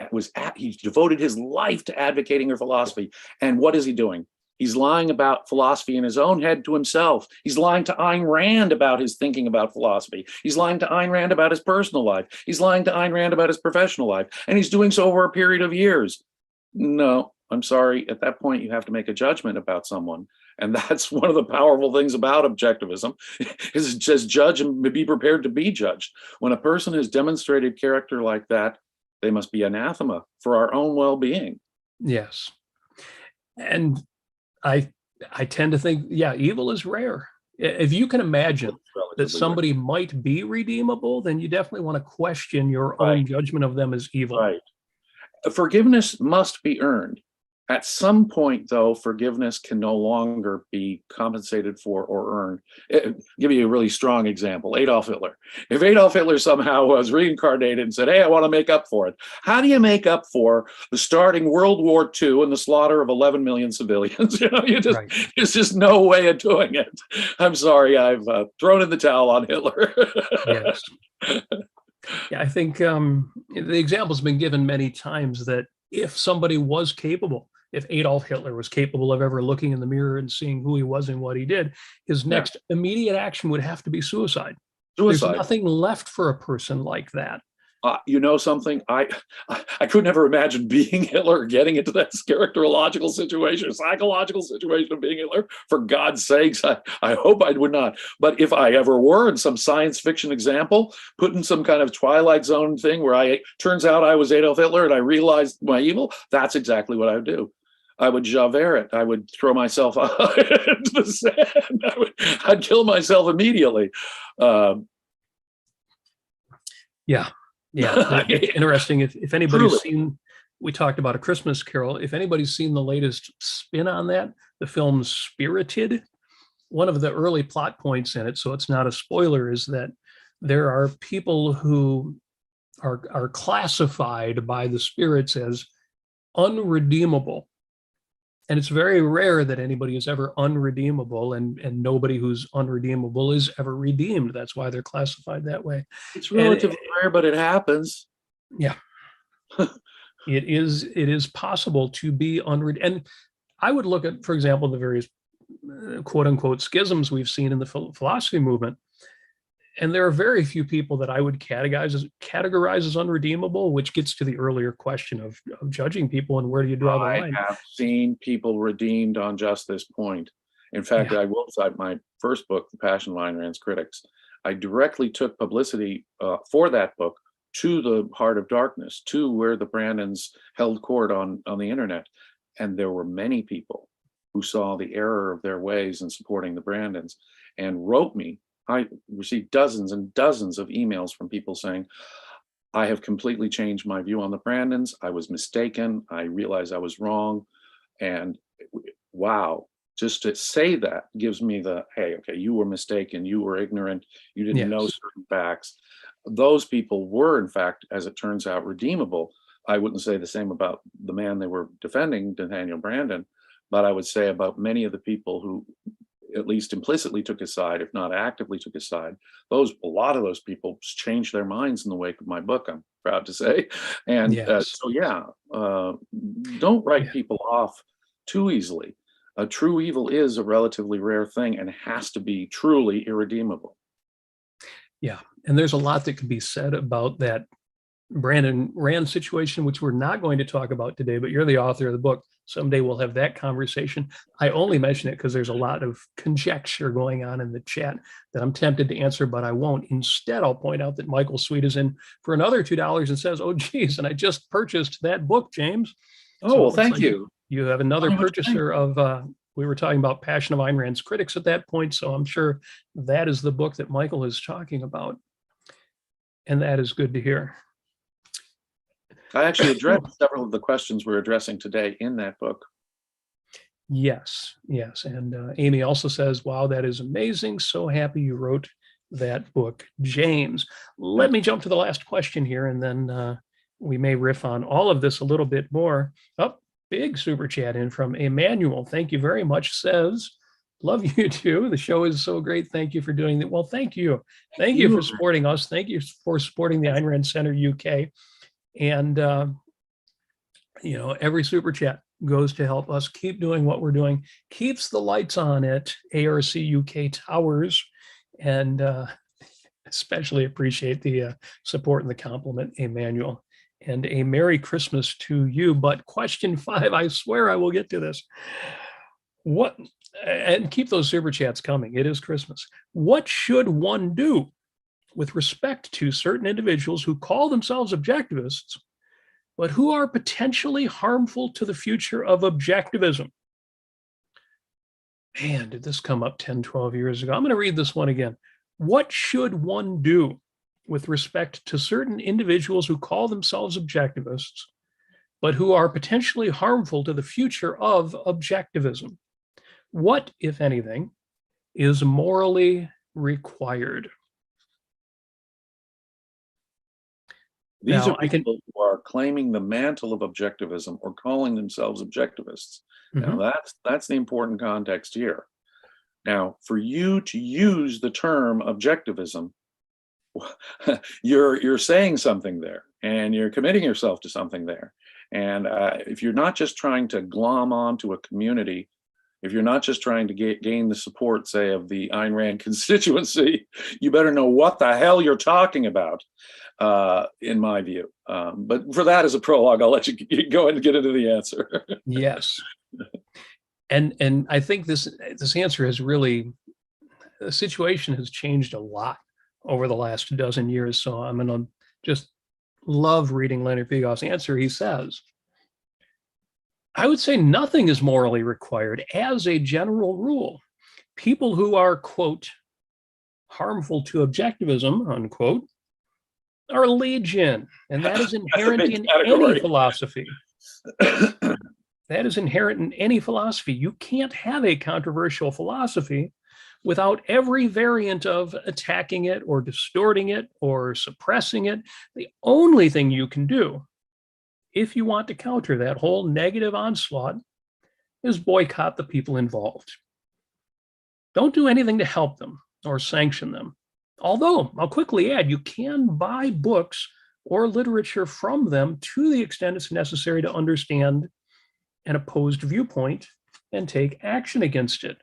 devoted his life to advocating her philosophy. And what is he doing? He's lying about philosophy in his own head to himself. He's lying to Ayn Rand about his thinking about philosophy. He's lying to Ayn Rand about his personal life. He's lying to Ayn Rand about his professional life. And he's doing so over a period of years. No, I'm sorry. At that point, you have to make a judgment about someone. And that's one of the powerful things about objectivism, is just judge and be prepared to be judged. When a person has demonstrated character like that, they must be anathema for our own well-being. Yes. And I tend to think, yeah, evil is rare. If you can imagine that somebody might be redeemable, then you definitely want to question your own judgment of them as evil. Right. Forgiveness must be earned. At some point, though, forgiveness can no longer be compensated for or earned. I'll give you a really strong example, Adolf Hitler. If Adolf Hitler somehow was reincarnated and said, hey, I want to make up for it, how do you make up for the starting World War II and the slaughter of 11 million civilians? There's just no way of doing it. I'm sorry, I've thrown in the towel on Hitler. Yes. Yeah, I think the example's been given many times that if somebody was capable, if Adolf Hitler was capable of ever looking in the mirror and seeing who he was and what he did, his next immediate action would have to be suicide. There's nothing left for a person like that. You know something? I could never imagine being Hitler, getting into that characterological situation, psychological situation of being Hitler. For God's sakes, I hope I would not. But if I ever were in some science fiction example, put in some kind of Twilight Zone thing where turns out I was Adolf Hitler and I realized my evil, that's exactly what I would do. I would javert it. I would throw myself into the sand. I'd kill myself immediately. Yeah. It's interesting. If anybody's Truly. seen, we talked about A Christmas Carol. If anybody's seen the latest spin on that, the film Spirited, one of the early plot points in it, so it's not a spoiler, is that there are people who are classified by the spirits as unredeemable. And it's very rare that anybody is ever unredeemable, and nobody who's unredeemable is ever redeemed. That's why they're classified that way. It's relatively rare, but it happens. Yeah. It is possible to be unredeemed. And I would look at, for example, the various quote unquote schisms we've seen in the philosophy movement. And there are very few people that I would categorize as unredeemable, which gets to the earlier question of judging people and where do you draw the line. I have seen people redeemed on just this point. In fact, I will cite my first book, The Passion of Ayn Rand's Critics. I directly took publicity for that book to the heart of darkness, to where the Brandons held court on the internet. And there were many people who saw the error of their ways in supporting the Brandons and wrote me. I received dozens and dozens of emails from people saying, I have completely changed my view on the Brandons. I was mistaken. I realized I was wrong. And wow, just to say that gives me the, hey, okay, you were mistaken. You were ignorant. You didn't know certain facts. Those people were, in fact, as it turns out, redeemable. I wouldn't say the same about the man they were defending, Nathaniel Brandon, but I would say about many of the people who at least implicitly took his side, if not actively took his side. A lot of those people changed their minds in the wake of my book, I'm proud to say. And don't write people off too easily. A true evil is a relatively rare thing and has to be truly irredeemable. Yeah, and there's a lot that could be said about that Brandon Rand situation, which we're not going to talk about today, but you're the author of the book. Someday we'll have that conversation. I only mention it because there's a lot of conjecture going on in the chat that I'm tempted to answer, but I won't. Instead, I'll point out that Michael Sweet is in for another $2 and says, oh, geez, and I just purchased that book, James. Oh, well, thank you. You have another purchaser of, we were talking about Passion of Ayn Rand's Critics at that point, so I'm sure that is the book that Michael is talking about. And that is good to hear. I actually addressed several of the questions we're addressing today in that book. Yes. And Amy also says, wow, that is amazing. So happy you wrote that book, James. Let me jump to the last question here, and then we may riff on all of this a little bit more. Oh, big super chat in from Emmanuel. Thank you very much. Says, love you too. The show is so great. Thank you for doing that. Well, thank you. Thank you for supporting us. Thank you for supporting the Ayn Rand Center UK. And, every super chat goes to help us keep doing what we're doing, keeps the lights on at ARCUK Towers, and especially appreciate the support and the compliment, Emmanuel. And a Merry Christmas to you. But question 5, I swear I will get to this. And keep those super chats coming. It is Christmas. What should one do with respect to certain individuals who call themselves objectivists, but who are potentially harmful to the future of objectivism? Man, did this come up 10, 12 years ago? I'm going to read this one again. What should one do with respect to certain individuals who call themselves objectivists, but who are potentially harmful to the future of objectivism? What, if anything, is morally required? These are people who are claiming the mantle of objectivism or calling themselves objectivists. Now, that's the important context here. Now, for you to use the term objectivism, you're saying something there, and you're committing yourself to something there. And if you're not just trying to glom onto a community, if you're not just trying to gain the support, say, of the Ayn Rand constituency, you better know what the hell you're talking about. in my view. But for that as a prologue, I'll let you go and get into the answer. Yes. And I think this answer has really, the situation has changed a lot over the last dozen years. So I'm going to just love reading Leonard Peikoff's answer. He says, I would say nothing is morally required as a general rule. People who are, quote, harmful to objectivism, unquote, are legion. And that is inherent in any philosophy. That is inherent in any philosophy. You can't have a controversial philosophy without every variant of attacking it or distorting it or suppressing it. The only thing you can do, if you want to counter that whole negative onslaught, is boycott the people involved. Don't do anything to help them or sanction them. Although, I'll quickly add, you can buy books or literature from them to the extent it's necessary to understand an opposed viewpoint and take action against it.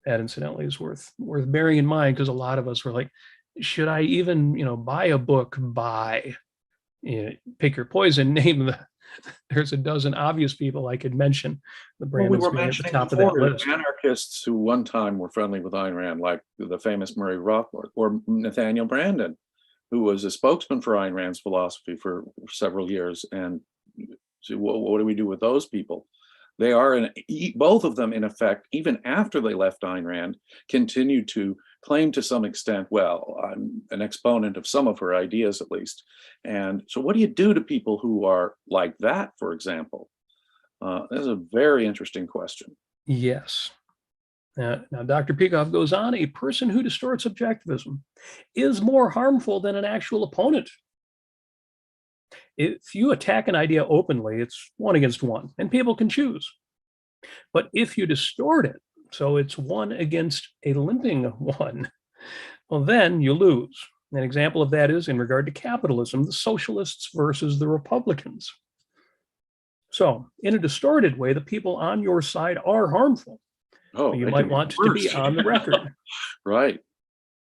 That, incidentally, is worth bearing in mind, because a lot of us were like, should I even, buy a book by, pick your poison, name there's a dozen obvious people I could mention. The Brandon's being at the top of that list. Anarchists who one time were friendly with Ayn Rand, like the famous Murray Rothbard, or Nathaniel Branden, who was a spokesman for Ayn Rand's philosophy for several years. And so what do we do with those people? They are, both of them, in effect, even after they left Ayn Rand, continued to claim to some extent, well, I'm an exponent of some of her ideas, at least. And so what do you do to people who are like that, for example? That's a very interesting question. Yes. Now, Dr. Peikoff goes on, a person who distorts objectivism is more harmful than an actual opponent. If you attack an idea openly, it's 1 against 1, and people can choose. But if you distort it, so it's 1 against a limping 1, well, then you lose. An example of that is in regard to capitalism, the socialists versus the Republicans. So in a distorted way, the people on your side are harmful. Oh, you might want to be on the record. Right.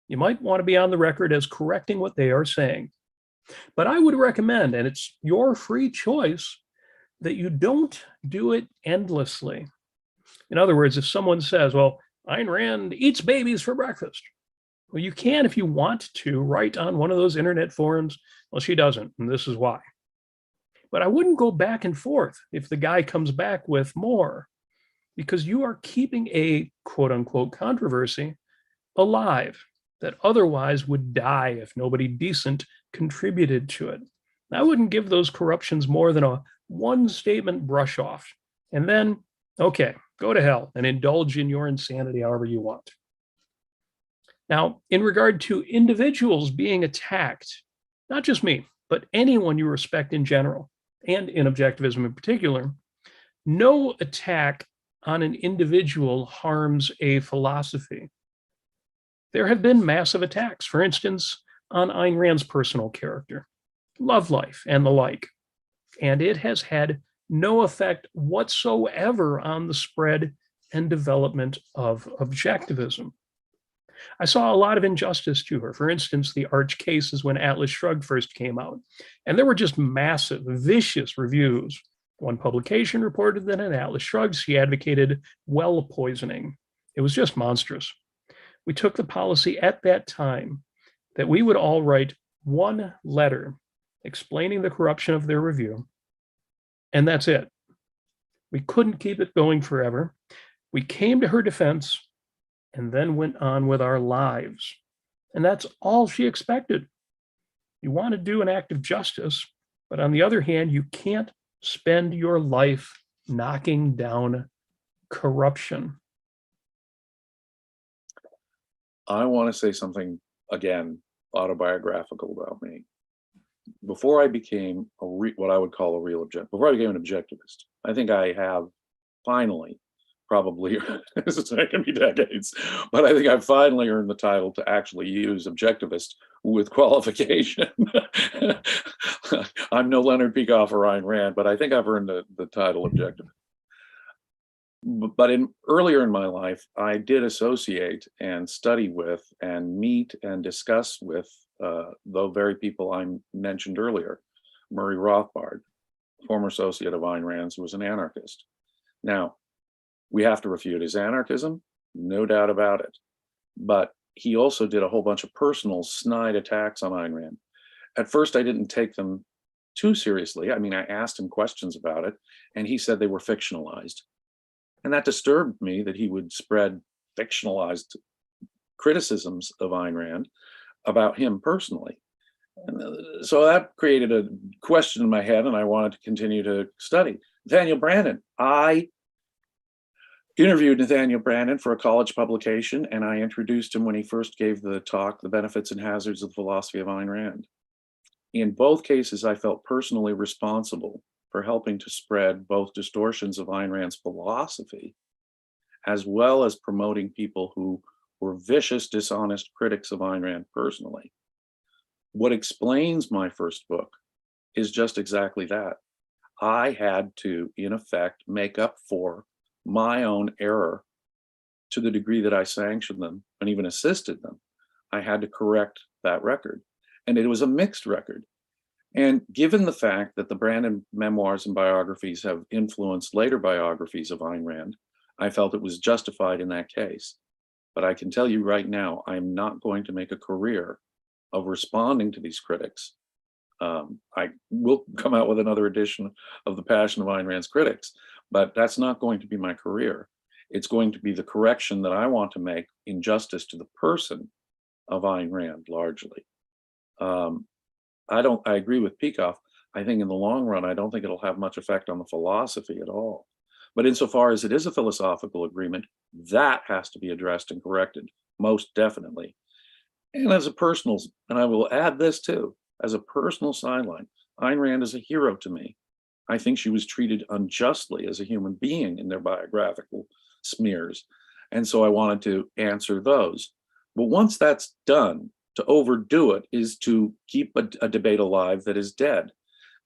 You might want to be on the record as correcting what they are saying. But I would recommend, and it's your free choice, that you don't do it endlessly. In other words, if someone says, well, Ayn Rand eats babies for breakfast, well, you can, if you want to, write on one of those internet forums, well, she doesn't, and this is why. But I wouldn't go back and forth if the guy comes back with more, because you are keeping a quote unquote controversy alive that otherwise would die if nobody decent contributed to it. I wouldn't give those corruptions more than a 1 statement brush off. And then, okay, go to hell and indulge in your insanity however you want. Now, in regard to individuals being attacked, not just me, but anyone you respect in general, and in objectivism in particular, no attack on an individual harms a philosophy. There have been massive attacks, for instance, on Ayn Rand's personal character, love life, and the like. And it has had no effect whatsoever on the spread and development of objectivism. I saw a lot of injustice to her. For instance, the Arch cases when Atlas Shrugged first came out. And there were just massive, vicious reviews. One publication reported that in Atlas Shrugged, she advocated well poisoning. It was just monstrous. We took the policy at that time that we would all write 1 letter explaining the corruption of their review, and that's it. We couldn't keep it going forever. We came to her defense and then went on with our lives. And that's all she expected. You want to do an act of justice, but on the other hand, you can't spend your life knocking down corruption. I want to say something, again, autobiographical about me. Before I became what I would call a real before I became an objectivist, I think I have finally, probably, this is taking me decades, but I think I've finally earned the title to actually use objectivist with qualification. I'm no Leonard Peikoff or Ayn Rand, but I think I've earned the title objectivist. But earlier in my life, I did associate and study with and meet and discuss with though very people I mentioned earlier. Murray Rothbard, former associate of Ayn Rand's, who was an anarchist. Now, we have to refute his anarchism, no doubt about it. But he also did a whole bunch of personal snide attacks on Ayn Rand. At first, I didn't take them too seriously. I mean, I asked him questions about it, and he said they were fictionalized. And that disturbed me, that he would spread fictionalized criticisms of Ayn Rand about him personally. And so that created a question in my head, and I wanted to continue to study. Nathaniel Branden. I interviewed Nathaniel Branden for a college publication, and I introduced him when he first gave the talk, The Benefits and Hazards of the Philosophy of Ayn Rand. In both cases, I felt personally responsible for helping to spread both distortions of Ayn Rand's philosophy, as well as promoting people who were vicious, dishonest critics of Ayn Rand personally. What explains my first book is just exactly that. I had to, in effect, make up for my own error to the degree that I sanctioned them and even assisted them. I had to correct that record. And it was a mixed record. And given the fact that the Branden memoirs and biographies have influenced later biographies of Ayn Rand, I felt it was justified in that case. But I can tell you right now, I'm not going to make a career of responding to these critics. I will come out with another edition of The Passion of Ayn Rand's Critics, but that's not going to be my career. It's going to be the correction that I want to make in justice to the person of Ayn Rand, largely. I agree with Peikoff. I think in the long run, I don't think it'll have much effect on the philosophy at all. But insofar as it is a philosophical agreement, that has to be addressed and corrected, most definitely. And as a personal, and I will add this too, as a personal sideline, Ayn Rand is a hero to me. I think she was treated unjustly as a human being in their biographical smears. And so I wanted to answer those. But once that's done, to overdo it is to keep a debate alive that is dead.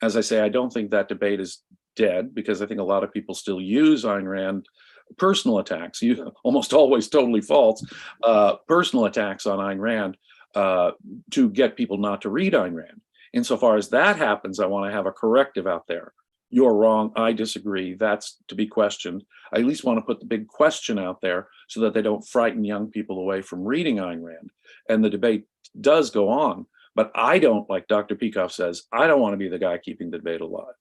As I say, I don't think that debate is dead, because I think a lot of people still use Ayn Rand personal attacks, almost always totally false, personal attacks on Ayn Rand to get people not to read Ayn Rand. Insofar as that happens, I want to have a corrective out there. You're wrong, I disagree, that's to be questioned. I at least want to put the big question out there so that they don't frighten young people away from reading Ayn Rand. And the debate does go on, but I don't, like Dr. Peikoff says, I don't want to be the guy keeping the debate alive.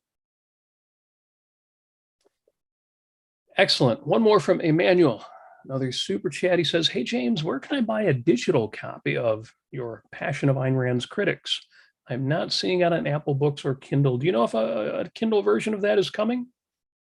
Excellent. One more from Emmanuel. Another super chat. He says, "Hey, James, where can I buy a digital copy of your Passion of Ayn Rand's Critics? I'm not seeing it on Apple Books or Kindle. Do you know if a Kindle version of that is coming?"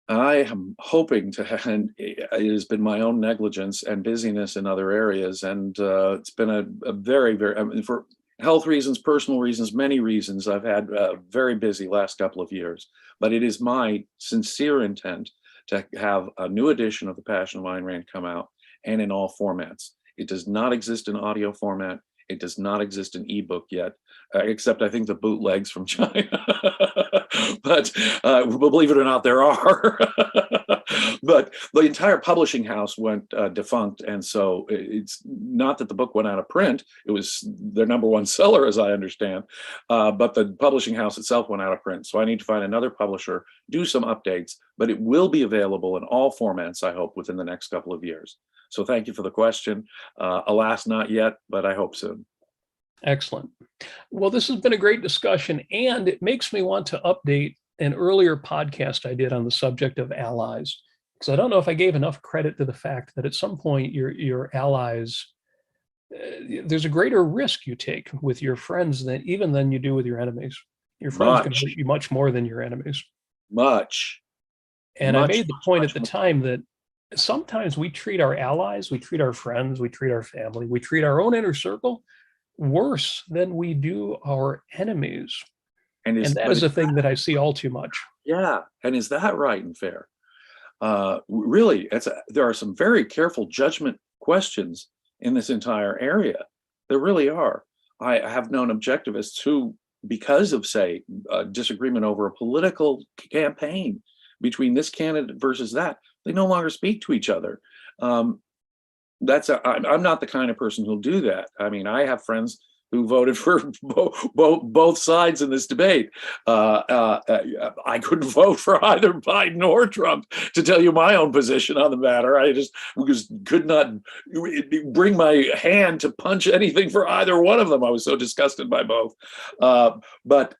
I am hoping to, and it has been my own negligence and busyness in other areas. And it's been a very, very, I mean, for health reasons, personal reasons, many reasons, I've had a very busy last couple of years. But it is my sincere intent to have a new edition of The Passion of Ayn Rand come out, and in all formats. It does not exist in audio format. It does not exist in ebook yet, except I think the bootlegs from China. But believe it or not, there are. But the entire publishing house went defunct. And so it's not that the book went out of print. It was their #1 seller, as I understand. But the publishing house itself went out of print. So I need to find another publisher, do some updates, but it will be available in all formats, I hope, within the next couple of years. So thank you for the question. Alas, not yet, but I hope soon. Excellent. Well, this has been a great discussion, and it makes me want to update an earlier podcast I did on the subject of allies, because I don't know if I gave enough credit to the fact that at some point your allies, there's a greater risk you take with your friends than you do with your enemies. Your friends can hurt you much more than your enemies. Much. And I made the point at the time that sometimes we treat our allies, we treat our friends, we treat our family, we treat our own inner circle worse than we do our enemies. And that is a thing that I see all too much. Yeah. And is that right and fair? Really, there are some very careful judgment questions in this entire area. There really are. I have known objectivists who, because of, say, disagreement over a political campaign between this candidate versus that, they no longer speak to each other. I'm not the kind of person who'll do that. I mean, I have friends who voted for both sides in this debate. I couldn't vote for either Biden or Trump, to tell you my own position on the matter. I just could not bring my hand to punch anything for either one of them. I was so disgusted by both. But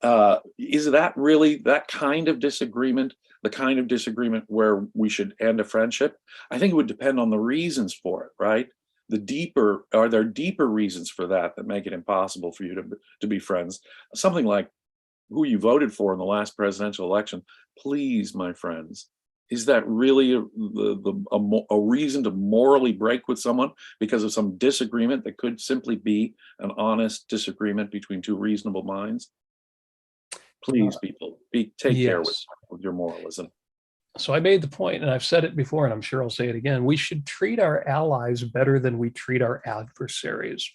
is that really that kind of disagreement, the kind of disagreement where we should end a friendship? I think it would depend on the reasons for it, right? Are there deeper reasons for that make it impossible for you to be friends? Something like who you voted for in the last presidential election. Please, my friends, is that really a reason to morally break with someone because of some disagreement that could simply be an honest disagreement between two reasonable minds? Please, people, take care with your moralism. So I made the point, and I've said it before, and I'm sure I'll say it again, we should treat our allies better than we treat our adversaries.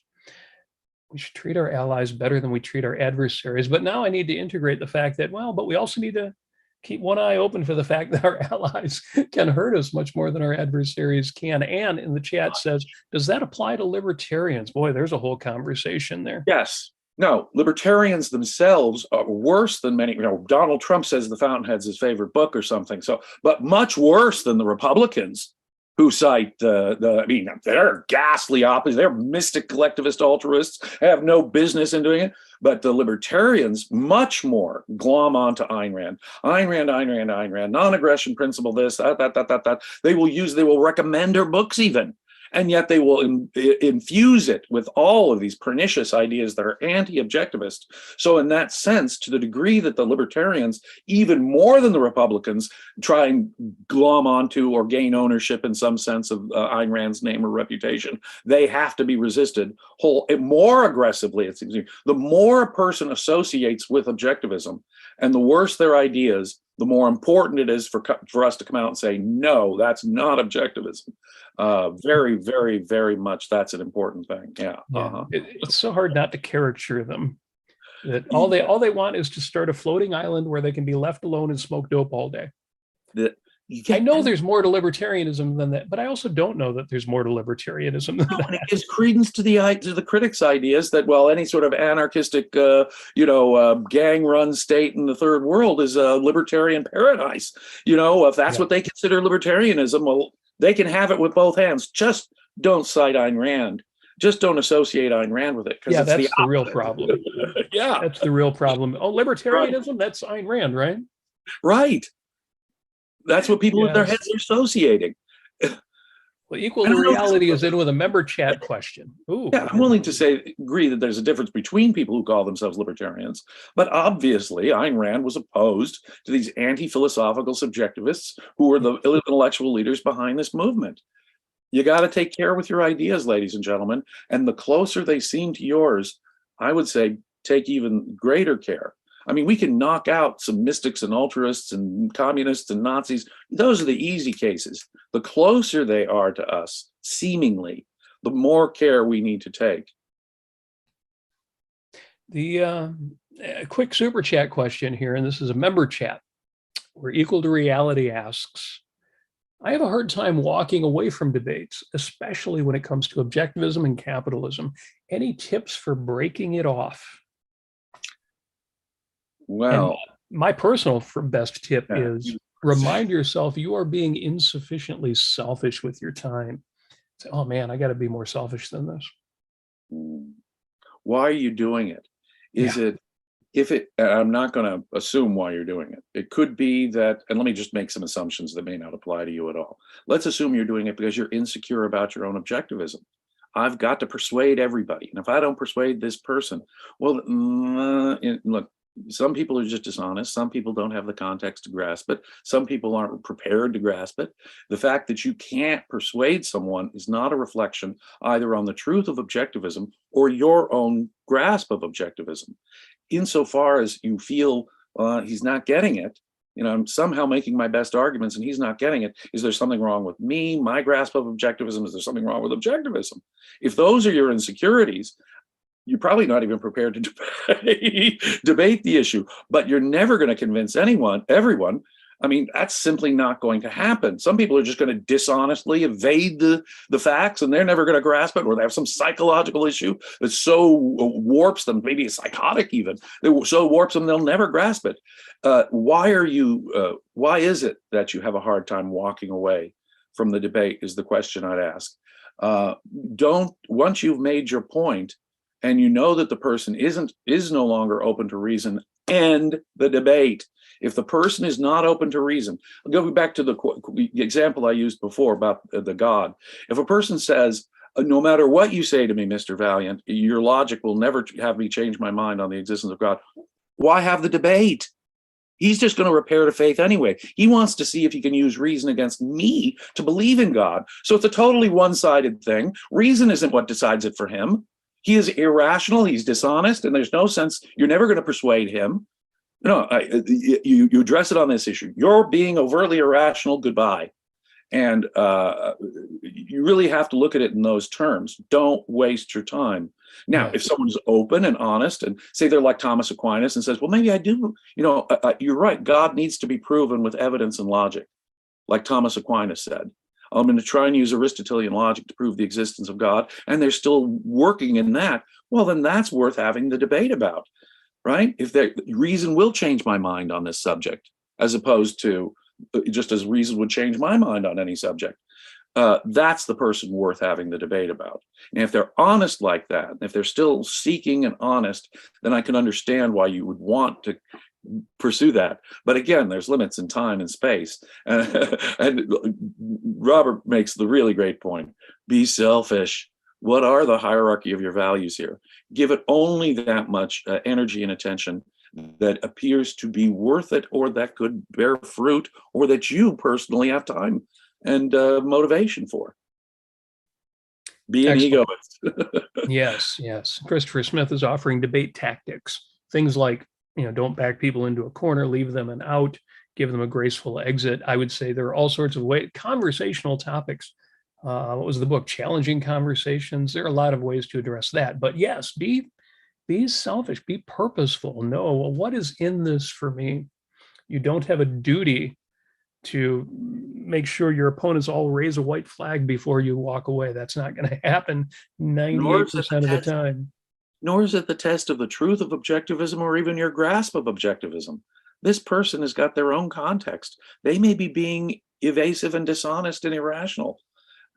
We should treat our allies better than we treat our adversaries. But now I need to integrate the fact that, but we also need to keep one eye open for the fact that our allies can hurt us much more than our adversaries can. And in the chat says, does that apply to libertarians? Boy, there's a whole conversation there. Yes. No, libertarians themselves are worse than many. Donald Trump says The Fountainhead's his favorite book or something. So, but much worse than the Republicans who cite they're ghastly opposites. They're mystic collectivist altruists, have no business in doing it. But the libertarians much more glom onto Ayn Rand. Ayn Rand, non-aggression principle, this, that. They will recommend her books even. And yet they will infuse it with all of these pernicious ideas that are anti-objectivist. So in that sense, to the degree that the libertarians, even more than the Republicans, try and glom onto or gain ownership in some sense of Ayn Rand's name or reputation, they have to be resisted more aggressively. It seems the more a person associates with objectivism and the worse their ideas, the more important it is for us to come out and say, no, that's not objectivism. Very, very, very much that's an important thing. Yeah. It's so hard not to caricature them. That all they want is to start a floating island where they can be left alone and smoke dope all day. I know there's more to libertarianism than that, but I also don't know that there's more to libertarianism than that. It gives credence to the critics' ideas that, any sort of anarchistic, gang-run state in the third world is a libertarian paradise. If that's what they consider libertarianism, well, they can have it with both hands. Just don't cite Ayn Rand. Just don't associate Ayn Rand with it. Yeah, that's the real problem. Yeah. That's the real problem. Oh, libertarianism, that's Ayn Rand, right? Right. That's what people in their heads are associating. Well, equal to reality is in with a member chat question. Ooh. Yeah, I'm willing to agree that there's a difference between people who call themselves libertarians, but obviously Ayn Rand was opposed to these anti-philosophical subjectivists who were the intellectual leaders behind this movement. You got to take care with your ideas, ladies and gentlemen, and the closer they seem to yours, I would say take even greater care. We can knock out some mystics and altruists and communists and Nazis. Those are the easy cases. The closer they are to us, seemingly, the more care we need to take. The quick super chat question here, and this is a member chat, where Equal to Reality asks, I have a hard time walking away from debates, especially when it comes to objectivism and capitalism. Any tips for breaking it off? Well, and my personal best tip is remind yourself you are being insufficiently selfish with your time. Say, oh man, I got to be more selfish than this. Why are you doing it? I'm not going to assume why you're doing it. It could be that, and let me just make some assumptions that may not apply to you at all. Let's assume you're doing it because you're insecure about your own objectivism. I've got to persuade everybody. And if I don't persuade this person, well, look, some people are just dishonest. Some people don't have the context to grasp it. Some people aren't prepared to grasp it. The fact that you can't persuade someone is not a reflection either on the truth of objectivism or your own grasp of objectivism. Insofar as you feel he's not getting it, I'm somehow making my best arguments and he's not getting it. Is there something wrong with me, my grasp of objectivism? Is there something wrong with objectivism? If those are your insecurities, you're probably not even prepared to debate the issue, but you're never going to convince everyone I mean, that's simply not going to happen. Some people are just going to dishonestly evade the facts, and they're never going to grasp it, or they have some psychological issue that so warps them, maybe psychotic even, that so warps them they'll never grasp it. Why is it that you have a hard time walking away from the debate is the question I'd ask. Once you've made your point and you know that the person is no longer open to reason, end the debate. If the person is not open to reason, I'll go back to the example I used before about the God. If a person says, no matter what you say to me, Mr. Valliant, your logic will never have me change my mind on the existence of God, why have the debate? He's just going to repair to faith anyway. He wants to see if he can use reason against me to believe in God. So it's a totally one-sided thing. Reason isn't what decides it for him. He is irrational, he's dishonest, and there's no sense, you're never going to persuade him. No, you address it on this issue. You're being overtly irrational, goodbye. And you really have to look at it in those terms. Don't waste your time. Now, if someone's open and honest and say they're like Thomas Aquinas and says, well, maybe I do, you're right. God needs to be proven with evidence and logic, like Thomas Aquinas said. I'm going to try and use Aristotelian logic to prove the existence of God, and they're still working in that. Well, then that's worth having the debate about, right? If reason will change my mind on this subject, as opposed to just as reason would change my mind on any subject. That's the person worth having the debate about. And if they're honest like that, if they're still seeking and honest, then I can understand why you would want to pursue that. But again, there's limits in time and space. And Robert makes the really great point. Be selfish. What are the hierarchy of your values here? Give it only that much energy and attention that appears to be worth it, or that could bear fruit, or that you personally have time and motivation for. Be an egoist. Yes. Christopher Smith is offering debate tactics. Things like, don't back people into a corner, leave them an out, give them a graceful exit. I would say there are all sorts of ways, conversational topics. What was the book? Challenging Conversations. There are a lot of ways to address that. But yes, be selfish, be purposeful. Know, well, what is in this for me? You don't have a duty to make sure your opponents all raise a white flag before you walk away. That's not going to happen 98% of the time. Nor is it the test of the truth of objectivism or even your grasp of objectivism. This person has got their own context. They may be being evasive and dishonest and irrational.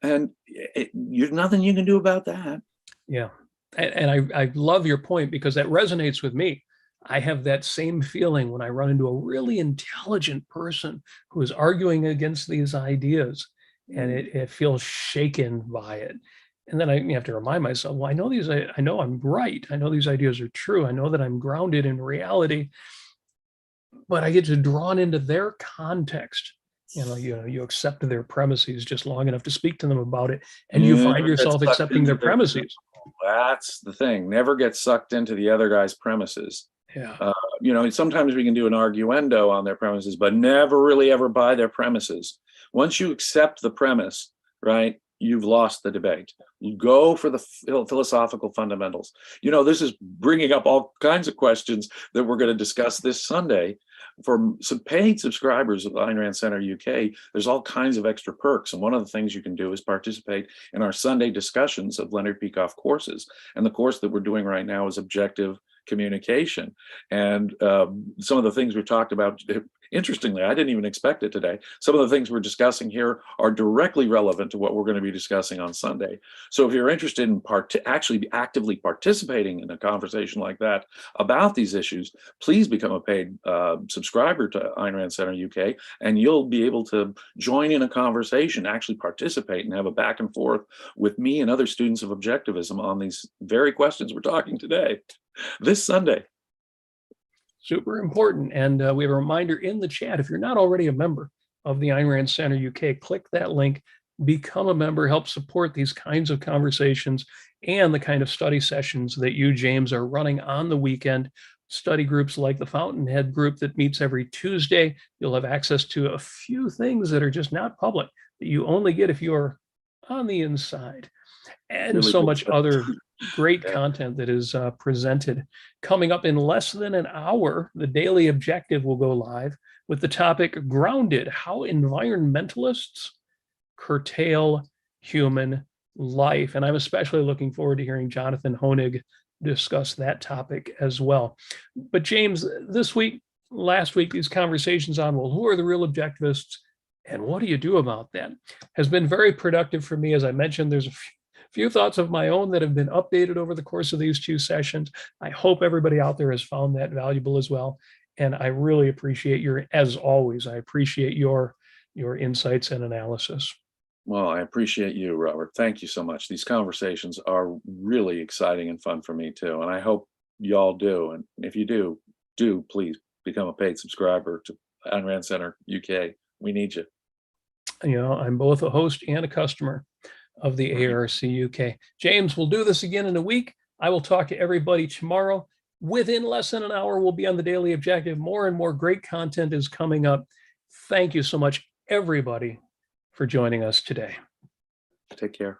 And there's nothing you can do about that. Yeah. And I love your point, because that resonates with me. I have that same feeling when I run into a really intelligent person who is arguing against these ideas, and it feels shaken by it. And then I have to remind myself, well, I know I'm right. I know these ideas are true. I know that I'm grounded in reality, but I get drawn into their context. You accept their premises just long enough to speak to them about it, and you find yourself accepting their premises. That's the thing. Never get sucked into the other guy's premises. Yeah. Sometimes we can do an arguendo on their premises, but never really ever buy their premises. Once you accept the premise, right, you've lost the debate. You go for the philosophical fundamentals. This is bringing up all kinds of questions that we're going to discuss this Sunday. For some paid subscribers of Ayn Rand Center UK, there's all kinds of extra perks. And one of the things you can do is participate in our Sunday discussions of Leonard Peikoff courses. And the course that we're doing right now is Objective Communication. And some of the things we talked about, interestingly, I didn't even expect it today. Some of the things we're discussing here are directly relevant to what we're going to be discussing on Sunday. So if you're interested in actually actively participating in a conversation like that about these issues, please become a paid subscriber to Ayn Rand Center UK, and you'll be able to join in a conversation, actually participate and have a back and forth with me and other students of Objectivism on these very questions we're talking today, this Sunday. Super important. And we have a reminder in the chat. If you're not already a member of the Ayn Rand Center UK, click that link, become a member, help support these kinds of conversations and the kind of study sessions that you, James, are running on the weekend. Study groups like the Fountainhead group that meets every Tuesday. You'll have access to a few things that are just not public, that you only get if you're on the inside. And really so much other great content that is presented. Coming up in less than an hour, the Daily Objective will go live with the topic Grounded: How Environmentalists Curtail Human Life. And I'm especially looking forward to hearing Jonathan Honig discuss that topic as well. But James, last week, these conversations on, well, who are the real objectivists and what do you do about that, has been very productive for me. As I mentioned, there's a few thoughts of my own that have been updated over the course of these 2 sessions. I hope everybody out there has found that valuable as well. And I really appreciate as always, I appreciate your insights and analysis. Well, I appreciate you, Robert. Thank you so much. These conversations are really exciting and fun for me too. And I hope y'all do. And if you do please become a paid subscriber to Ayn Rand Center UK. We need you. I'm both a host and a customer of the ARCUK. James, we'll do this again in a week. I will talk to everybody tomorrow. Within less than an hour, we'll be on the Daily Objective. More and more great content is coming up. Thank you so much, everybody, for joining us today. Take care.